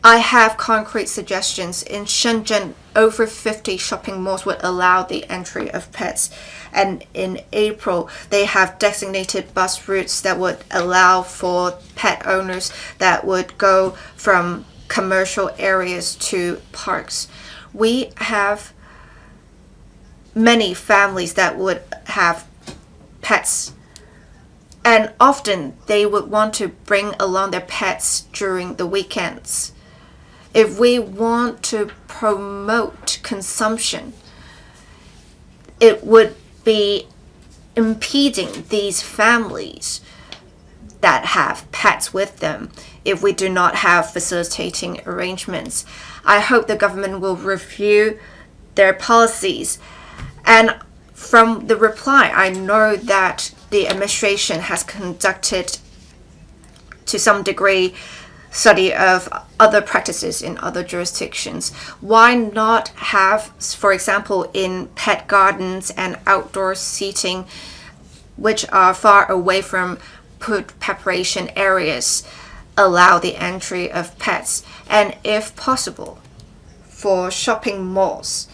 I have concrete suggestions. In Shenzhen, over 50 shopping malls would allow the entry of pets. And in April, they have designated bus routes that would allow for pet owners that would go from commercial areas to parks. We have many families that would have pets, and often they would want to bring along their pets during the weekends. If we want to promote consumption, it would be impeding these families that have pets pets with them if we do not have facilitating arrangements. I hope the government will review their policies. And from the reply, I know that the administration has conducted, to some degree, study of other practices in other jurisdictions. Why not have, for example, in pet gardens and outdoor seating, which are far away from food preparation areas, allow the entry of pets? And if possible, for shopping malls,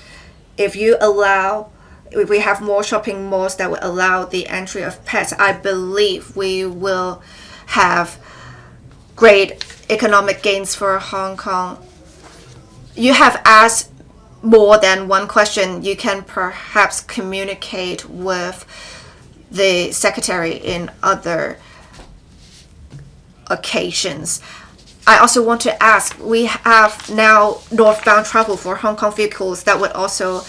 if we have more shopping malls that will allow the entry of pets, I believe we will have great economic gains for Hong Kong. You have asked more than one question. You can perhaps communicate with the secretary in other occasions. I also want to ask, we have now northbound travel for Hong Kong vehicles that would also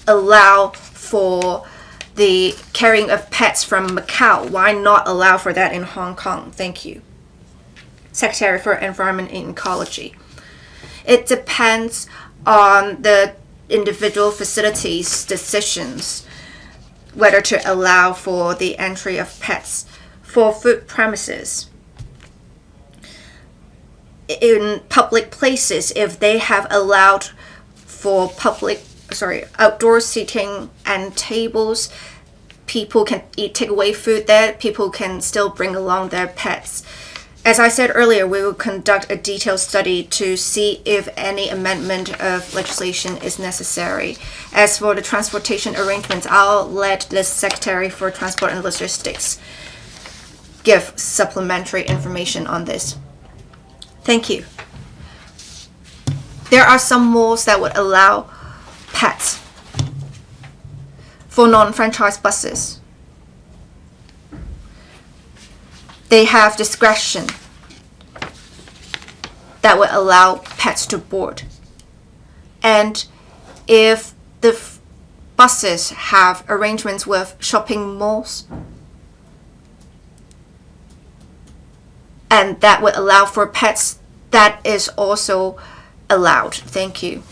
allow for the carrying of pets from Macau. Why not allow for that in Hong Kong? Thank you. Secretary for Environment and Ecology. It depends on the individual facilities' decisions whether to allow for the entry of pets. For food premises, in public places, if they have allowed for outdoor seating and tables, people can eat takeaway food there, people can still bring along their pets. As I said earlier, we will conduct a detailed study to see if any amendment of legislation is necessary. As for the transportation arrangements, I'll let the Secretary for Transport and Logistics give supplementary information on this. Thank you. There are some malls that would allow pets for non-franchise buses. They have discretion that would allow pets to board. And if the buses have arrangements with shopping malls, and that would allow for pets, that is also allowed. Thank you.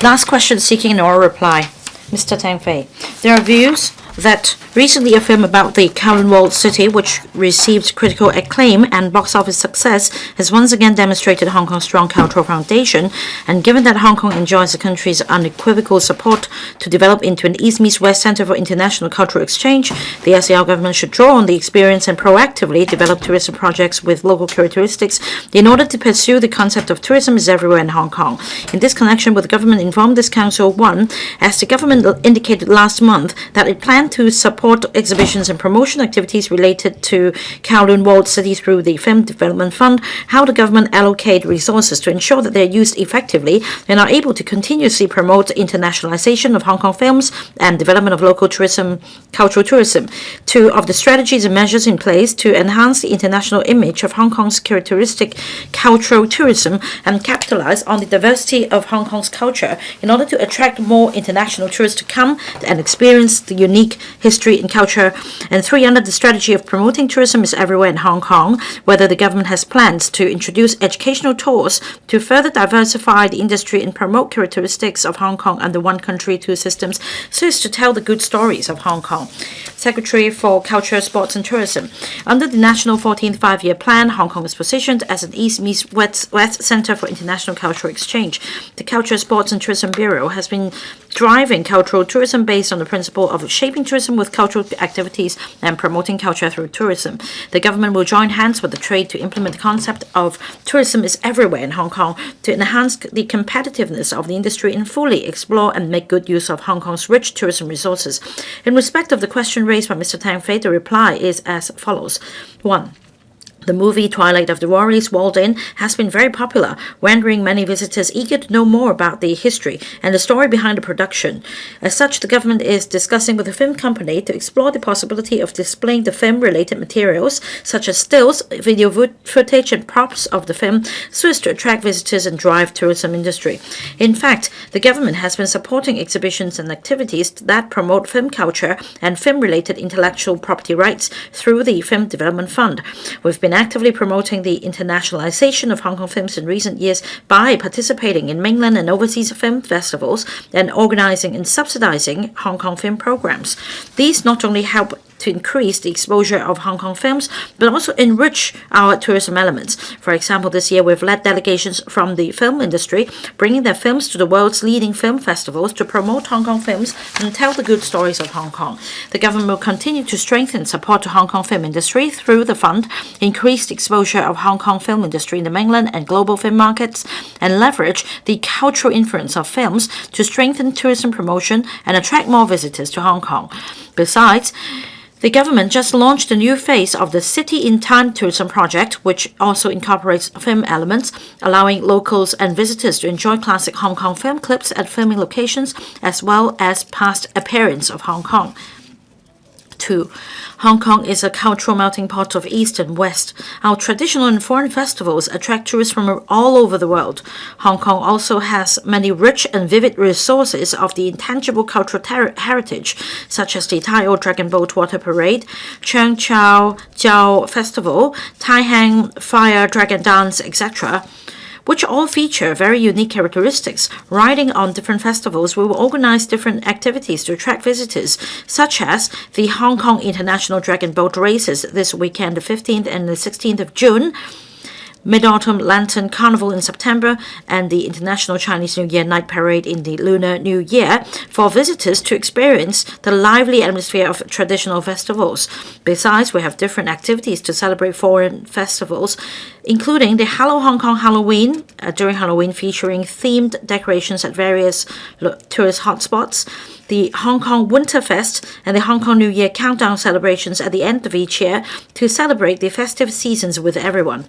Last question seeking an oral reply. Mr. Tang Fei, there are views that recently a film about the Kowloon walled city, which received critical acclaim and box office success, has once again demonstrated Hong Kong's strong cultural foundation. And given that Hong Kong enjoys the country's unequivocal support to develop into an East-Meets-West Center for international cultural exchange, the SAR government should draw on the experience and proactively develop tourism projects with local characteristics in order to pursue the concept of tourism is everywhere in Hong Kong. In this connection, the government informed this council, 1, as the government indicated last month that it planned to support exhibitions and promotion activities related to Kowloon walled city through the Film Development Fund, how the government allocate resources to ensure that they are used effectively and are able to continuously promote internationalization of Hong Kong films and development of local tourism, cultural tourism. 2, of the strategies and measures in place to enhance the international image of Hong Kong's characteristic cultural tourism and capitalize on the diversity of Hong Kong's culture in order to attract more international tourists to come and experience the unique history and culture. And 3, under the strategy of promoting tourism is everywhere in Hong Kong, whether the government has plans to introduce educational tours to further diversify the industry and promote characteristics of Hong Kong under one country, two systems, so as to tell the good stories of Hong Kong. Secretary for Culture, Sports and Tourism. Under the National 14th Five-Year Plan, Hong Kong is positioned as an East-Meets-West Center for international cultural exchange. The Culture, Sports and Tourism Bureau has been driving cultural tourism based on the principle of shaping tourism with cultural activities and promoting culture through tourism. The government will join hands with the trade to implement the concept of tourism is everywhere in Hong Kong to enhance the competitiveness of the industry and fully explore and make good use of Hong Kong's rich tourism resources. In respect of the question raised by Mr. Tang Fei, the reply is as follows. 1. The movie Twilight of the Warriors walled in has been very popular, rendering many visitors eager to know more about the history and the story behind the production. As such, the government is discussing with the film company to explore the possibility of displaying the film-related materials, such as stills, video footage, and props of the film, so as to attract visitors and drive tourism industry. In fact, the government has been supporting exhibitions and activities that promote film culture and film-related intellectual property rights through the Film Development Fund. We've been actively promoting the internationalization of Hong Kong films in recent years by participating in mainland and overseas film festivals and organizing and subsidizing Hong Kong film programs. These not only help to increase the exposure of Hong Kong films, but also enrich our tourism elements. For example, this year we've led delegations from the film industry, bringing their films to the world's leading film festivals to promote Hong Kong films and tell the good stories of Hong Kong. The government will continue to strengthen support to Hong Kong film industry through the fund, increase the exposure of Hong Kong film industry in the mainland and global film markets, and leverage the cultural influence of films to strengthen tourism promotion and attract more visitors to Hong Kong. Besides, the government just launched a new phase of the City in Time tourism project, which also incorporates film elements, allowing locals and visitors to enjoy classic Hong Kong film clips at filming locations, as well as past appearance of Hong Kong. 2. Hong Kong is a cultural melting pot of East and West. Our traditional and foreign festivals attract tourists from all over the world. Hong Kong also has many rich and vivid resources of the intangible cultural heritage, such as the Tai O Dragon Boat Water Parade, Cheung Chau Jiao Festival, Tai Hang Fire Dragon Dance, etc., which all feature very unique characteristics. Riding on different festivals, we will organize different activities to attract visitors, such as the Hong Kong International Dragon Boat Races this weekend, the 15th and the 16th of June, Mid-Autumn Lantern Carnival in September, and the International Chinese New Year Night Parade in the Lunar New Year for visitors to experience the lively atmosphere of traditional festivals. Besides, we have different activities to celebrate foreign festivals, including the Hello Hong Kong Halloween, during Halloween featuring themed decorations at various tourist hotspots, the Hong Kong Winterfest, and the Hong Kong New Year countdown celebrations at the end of each year to celebrate the festive seasons with everyone.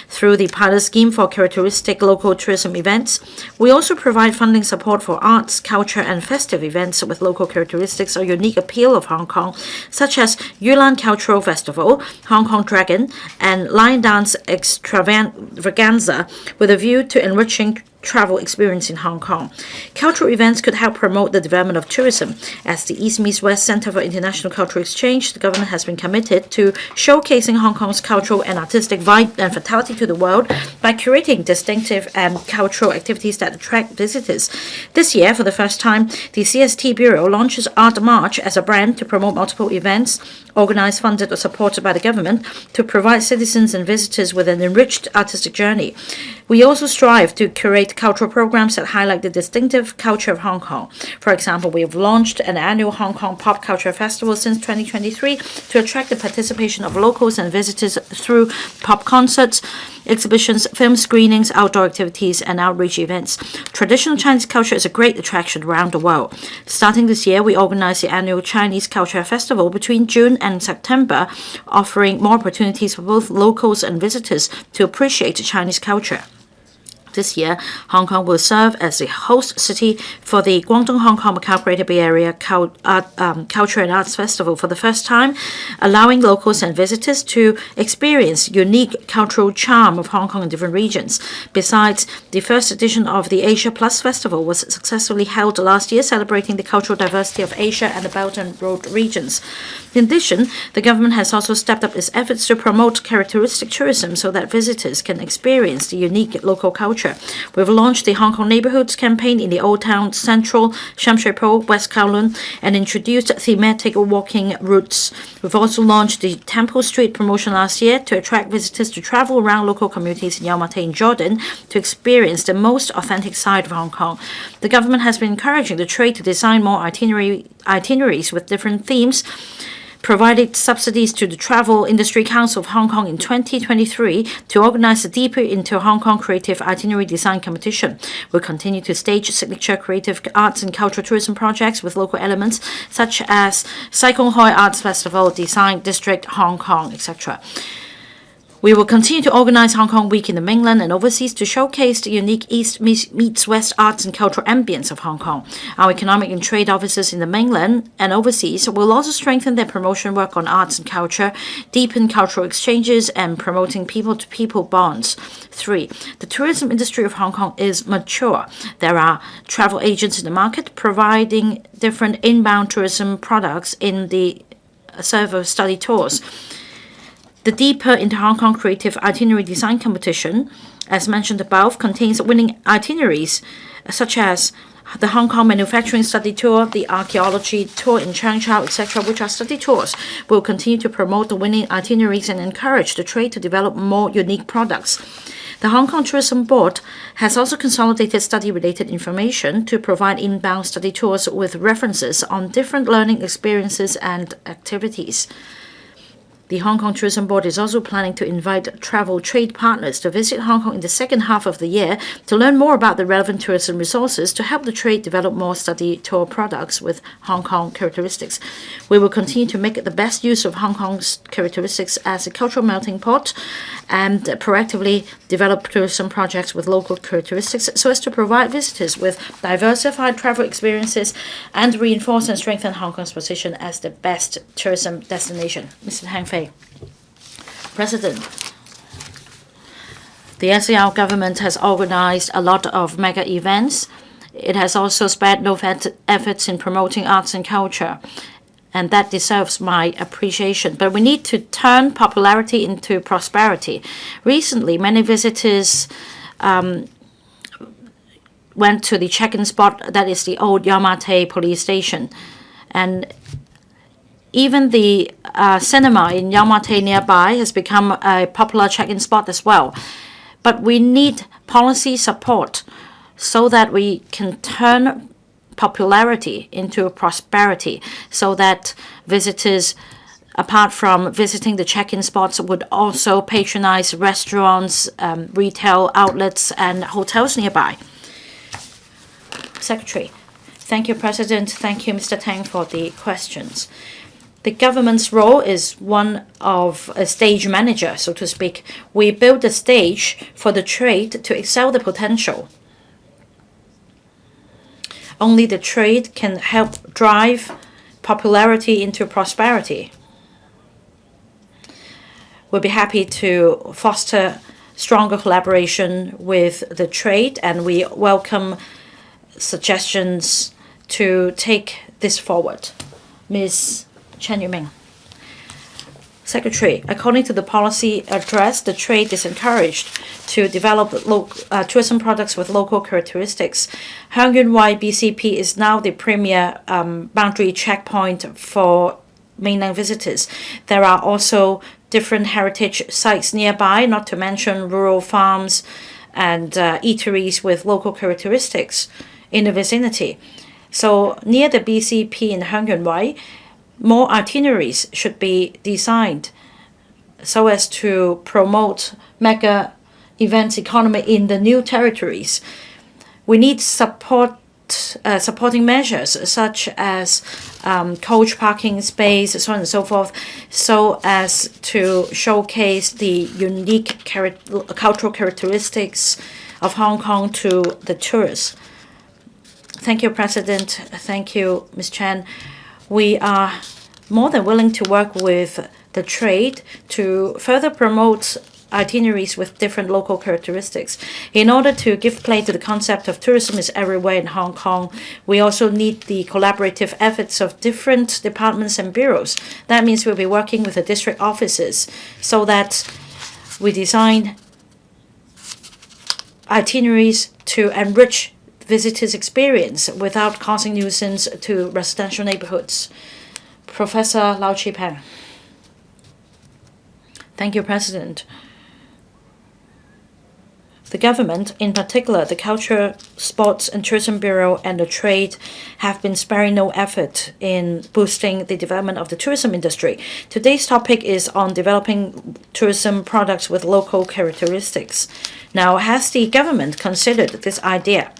Through the pilot scheme for characteristic local tourism events, we also provide funding support for arts, culture, and festive events with local characteristics or unique appeal of Hong Kong, such as Yulan Cultural Festival, Hong Kong Dragon, and Lion Dance Extravaganza, with a view to enriching travel experience in Hong Kong. Cultural events could help promote the development of tourism. As the East Meets West Center for International Cultural Exchange, the government has been committed to showcasing Hong Kong's cultural and artistic vibe and vitality to the world by curating distinctive and cultural activities that attract visitors. This year, for the first time, the CST Bureau launches Art March as a brand to promote multiple events organized, funded, or supported by the government to provide citizens and visitors with an enriched artistic journey. We also strive to curate cultural programs that highlight the distinctive culture of Hong Kong. For example, we have launched an annual Hong Kong Pop Culture Festival since 2023 to attract the participation of locals and visitors through pop concerts, exhibitions, film screenings, outdoor activities, and outreach events. Traditional Chinese culture is a great attraction around the world. Starting this year, we organize the annual Chinese Culture Festival between June and September, offering more opportunities for both locals and visitors to appreciate Chinese culture. This year, Hong Kong will serve as the host city for the Guangdong Hong Kong Macau Greater Bay Area Culture and Arts Festival for the first time, allowing locals and visitors to experience unique cultural charm of Hong Kong in different regions. Besides, the first edition of the Asia Plus Festival was successfully held last year, celebrating the cultural diversity of Asia and the Belt and Road regions. In addition, the government has also stepped up its efforts to promote characteristic tourism so that visitors can experience the unique local culture. We've launched the Hong Kong Neighborhoods campaign in the Old Town, Central, Sham Shui Po, West Kowloon, and introduced thematic walking routes. We've also launched the Temple Street promotion last year to attract visitors to travel around local communities in Yau Ma Tei and Jordan to experience the most authentic side of Hong Kong. The government has been encouraging the trade to design more itineraries with different themes, provided subsidies to the Travel Industry Council of Hong Kong in 2023 to organize a Deeper into Hong Kong Creative Itinerary Design Competition. We'll continue to stage signature creative arts and cultural tourism projects with local elements such as Sai Kung Hoi Arts Festival, Design District Hong Kong, etc. We will continue to organize Hong Kong Week in the mainland and overseas to showcase the unique East meets West arts and cultural ambience of Hong Kong. Our economic and trade officers in the mainland and overseas will also strengthen their promotion work on arts and culture, deepen cultural exchanges, and promoting people-to-people bonds. 3. The tourism industry of Hong Kong is mature. There are travel agents in the market providing different inbound tourism products in the serve of study tours. The Deeper into Hong Kong Creative Itinerary Design Competition, as mentioned above, contains winning itineraries such as the Hong Kong Manufacturing Study Tour, the Archaeology Tour in Changchao, etc., which are study tours. We'll continue to promote the winning itineraries and encourage the trade to develop more unique products. The Hong Kong Tourism Board has also consolidated study-related information to provide inbound study tours with references on different learning experiences and activities. The Hong Kong Tourism Board is also planning to invite travel trade partners to visit Hong Kong in the second half of the year to learn more about the relevant tourism resources to help the trade develop more study tour products with Hong Kong characteristics. We will continue to make the best use of Hong Kong's characteristics as a cultural melting pot and proactively develop tourism projects with local characteristics so as to provide visitors with diversified travel experiences and reinforce and strengthen Hong Kong's position as the best tourism destination. Mr. Tang Fei. President, the SAR government has organized a lot of mega events. It has also spared no efforts in promoting arts and culture, and that deserves my appreciation. But we need to turn popularity into prosperity. Recently, many visitors went to the check-in spot that is the old Yau Ma Tei police station, and even the cinema in Yau Ma Tei nearby has become a popular check-in spot as well. But we need policy support so that we can turn popularity into prosperity, so that visitors, apart from visiting the check-in spots, would also patronize restaurants, retail outlets, and hotels nearby. Secretary. Thank you, President. Thank you, Mr. Tang, for the questions. The government's role is one of a stage manager, so to speak. We build a stage for the trade to excel the potential. Only the trade can help drive popularity into prosperity. We'll be happy to foster stronger collaboration with the trade, and we welcome suggestions to take this forward. Ms. Chen Yuming. Secretary, according to the policy address, the trade is encouraged to develop tourism products with local characteristics. Hung Yuen Wai BCP is now the premier boundary checkpoint for mainland visitors. There are also different heritage sites nearby, not to mention rural farms and eateries with local characteristics in the vicinity. So near the BCP in Hung Yuen Wai, more itineraries should be designed so as to promote mega events economy in the new territories. We need supporting measures such as coach parking space, so on and so forth, so as to showcase the unique cultural characteristics of Hong Kong to the tourists. Thank you, President. Thank you, Ms. Chen. We are more than willing to work with the trade to further promote itineraries with different local characteristics. In order to give play to the concept of tourism is everywhere in Hong Kong, we also need the collaborative efforts of different departments and bureaus. That means we'll be working with the district offices so that we design itineraries to enrich visitors' experience without causing nuisance to residential neighborhoods. Professor Lau Chi-Peng. Thank you, President. The government, in particular the Culture, Sports and Tourism Bureau and the Trade, have been sparing no effort in boosting the development of the tourism industry. Today's topic is on developing tourism products with local characteristics. Now, has the government considered this idea?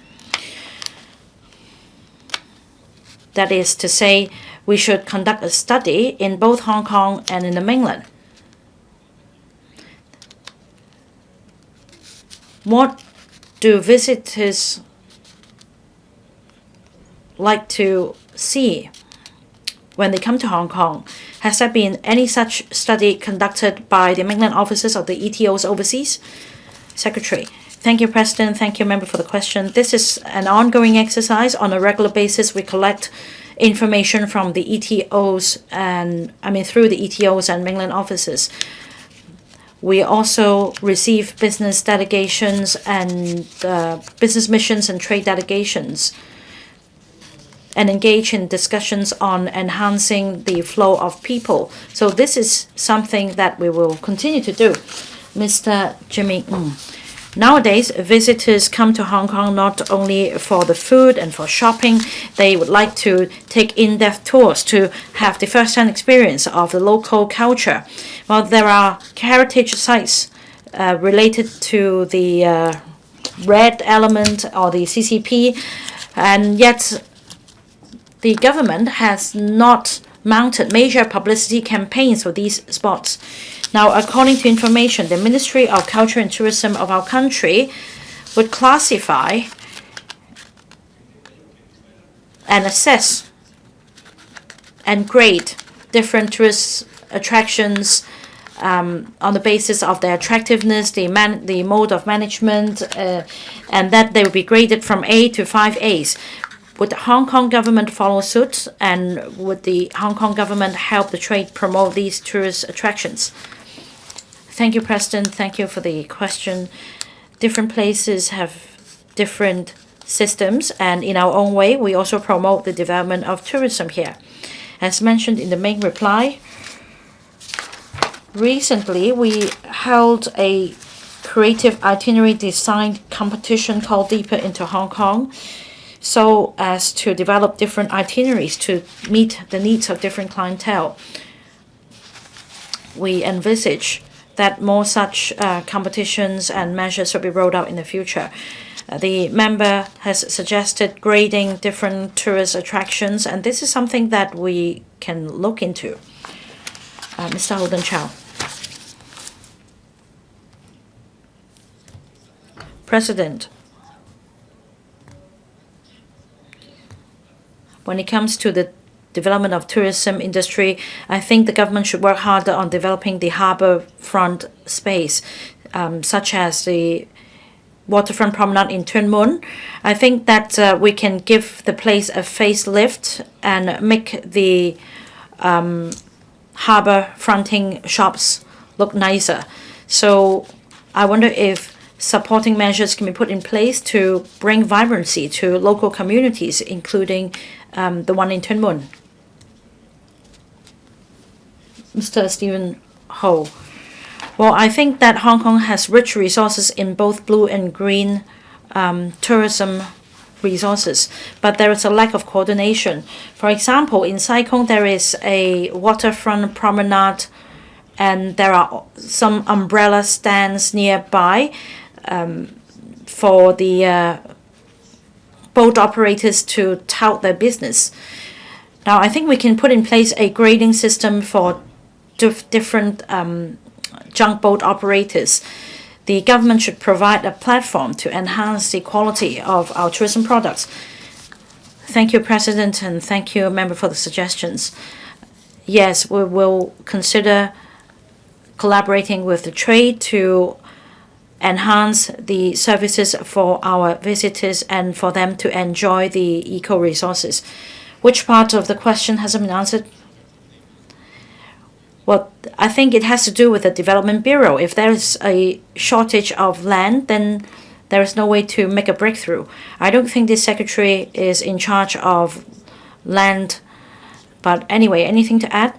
That is to say, we should conduct a study in both Hong Kong and in the mainland. What do visitors like to see when they come to Hong Kong? Has there been any such study conducted by the mainland offices or the ETOs overseas? Secretary. Thank you, President. Thank you, Member, for the question. This is an ongoing exercise. On a regular basis, we collect information from the ETOs through the ETOs and mainland offices. We also receive business delegations and business missions and trade delegations and engage in discussions on enhancing the flow of people. So this is something that we will continue to do. Mr. Jimmy Ng. Nowadays, visitors come to Hong Kong not only for the food and for shopping. They would like to take in-depth tours to have the first-hand experience of the local culture. Well, there are heritage sites related to the red element or the CCP, and yet the government has not mounted major publicity campaigns for these spots. Now, according to information, the Ministry of Culture and Tourism of our country would classify and assess and grade different tourist attractions on the basis of their attractiveness, the mode of management, and that they will be graded from A to 5As. Would the Hong Kong government follow suit, and would the Hong Kong government help the trade promote these tourist attractions? Thank you, President. Thank you for the question. Different places have different systems, and in our own way, we also promote the development of tourism here. As mentioned in the main reply, recently we held a creative itinerary design competition called Deeper into Hong Kong, so as to develop different itineraries to meet the needs of different clientele. We envisage that more such competitions and measures will be rolled out in the future. The member has suggested grading different tourist attractions, and this is something that we can look into. Mr. Holden Chow. President, when it comes to the development of tourism industry, I think the government should work harder on developing the harbour front space, such as the waterfront promenade in Tuen Mun. I think that we can give the place a facelift and make the harbour fronting shops look nicer. So I wonder if supporting measures can be put in place to bring vibrancy to local communities, including the one in Tuen Mun. Mr. Stephen Ho. Well, I think that Hong Kong has rich resources in both blue and green tourism resources, but there is a lack of coordination. For example, in Sai Kung, there is a waterfront promenade, and there are some umbrella stands nearby for the boat operators to tout their business. Now, I think we can put in place a grading system for different junk boat operators. The government should provide a platform to enhance the quality of our tourism products. Thank you, President, and thank you, Member, for the suggestions. Yes, we will consider collaborating with the trade to enhance the services for our visitors and for them to enjoy the eco-resources. Which part of the question hasn't been answered? Well, I think it has to do with the Development Bureau. If there is a shortage of land, then there is no way to make a breakthrough. I don't think this secretary is in charge of land. But anyway, anything to add?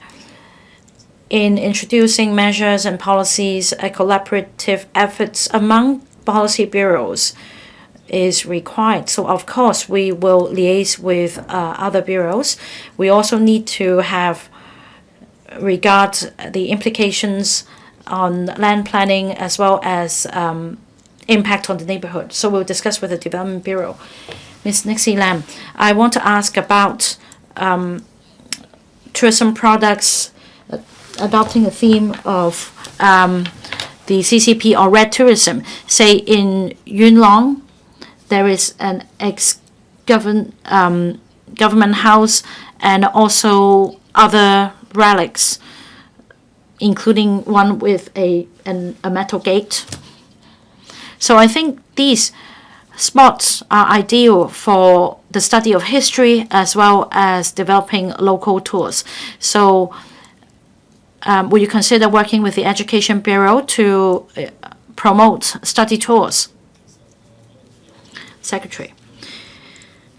In introducing measures and policies, a collaborative efforts among policy bureaus is required. So of course, we will liaise with other bureaus. We also need to have regard the implications on land planning as well as impact on the neighborhood. So we'll discuss with the Development Bureau. Ms. Nixie Lam, I want to ask about tourism products adopting a theme of the CCP or red tourism. Say in Yuen Long, there is an government house and also other relics, including one with a metal gate. So I think these spots are ideal for the study of history as well as developing local tours. So will you consider working with the Education Bureau to promote study tours? Secretary.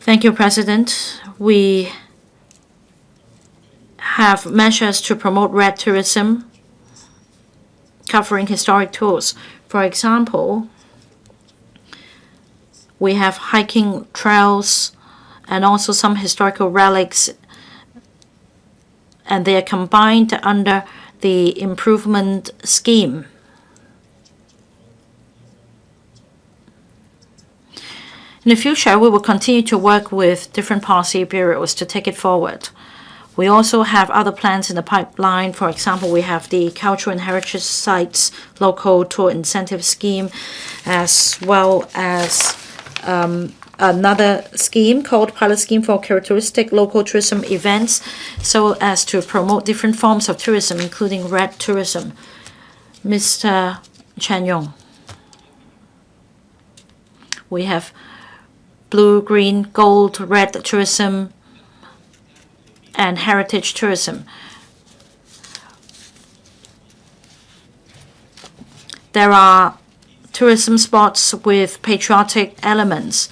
Thank you, President. We have measures to promote red tourism covering historic tours. For example, we have hiking trails and also some historical relics, and they are combined under the improvement scheme. In the future, we will continue to work with different policy bureaus to take it forward. We also have other plans in the pipeline. For example, we have the Cultural and Heritage Sites Local Tour Incentive Scheme, as well as another scheme called Pilot Scheme for Characteristic Local Tourism Events, so as to promote different forms of tourism, including red tourism. Mr. Chen Yong. We have blue, green, gold, red tourism, and heritage tourism. There are tourism spots with patriotic elements.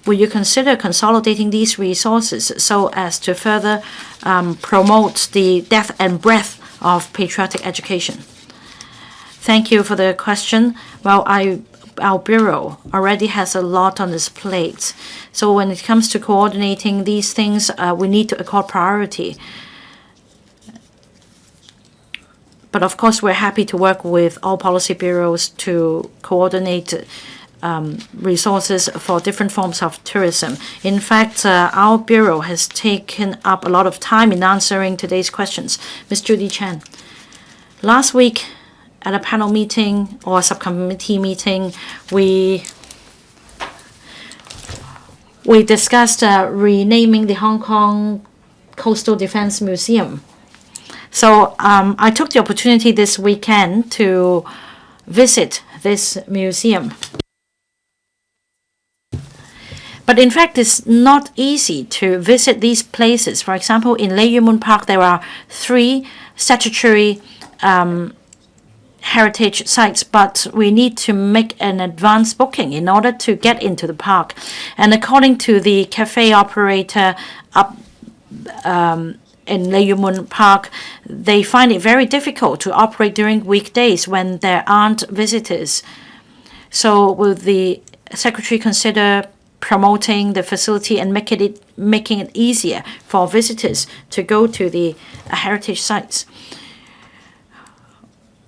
Will you consider consolidating these resources so as to further promote the depth and breadth of patriotic education? Thank you for the question. Well, our bureau already has a lot on its plate. So when it comes to coordinating these things, we need to accord priority. But of course, we're happy to work with all policy bureaus to coordinate resources for different forms of tourism. In fact, our bureau has taken up a lot of time in answering today's questions. Ms. Judy Chen, last week at a panel meeting or a subcommittee meeting, we discussed renaming the Hong Kong Coastal Defense Museum. So I took the opportunity this weekend to visit this museum. But in fact, it's not easy to visit these places. For example, in Lei Yue Mun Park, there are 3 statutory heritage sites, but we need to make an advance booking in order to get into the park. And according to the cafe operator in Lei Yue Mun Park, they find it very difficult to operate during weekdays when there aren't visitors. So will the Secretary consider promoting the facility and making it easier for visitors to go to the heritage sites?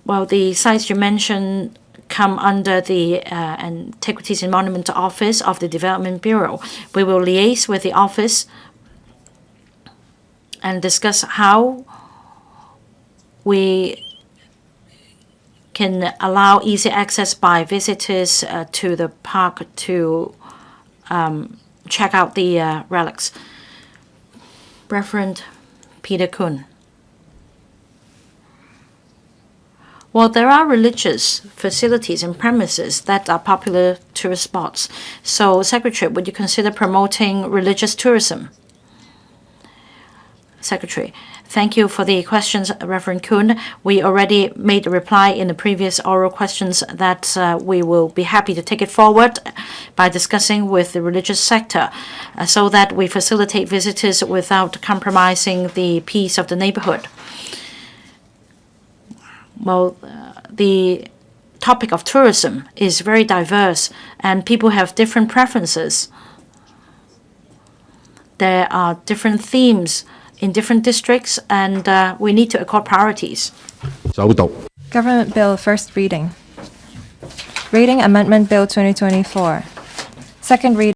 Well, the sites you mentioned come under the Antiquities and Monument Office of the Development Bureau. We will liaise with the office and discuss how we can allow easy access by visitors to the park to check out the relics. Reverend Peter Kuhn. Well, there are religious facilities and premises that are popular tourist spots. So, Secretary, would you consider promoting religious tourism? Secretary, thank you for the questions, Reverend Kuhn. We already made a reply in the previous oral questions that we will be happy to take it forward by discussing with the religious sector so that we facilitate visitors without compromising the peace of the neighborhood. Well, the topic of tourism is very diverse and people have different preferences. There are different themes in different districts, and we need to accord priorities. Government Bill First Reading. Reading Amendment Bill 2024. Second reading.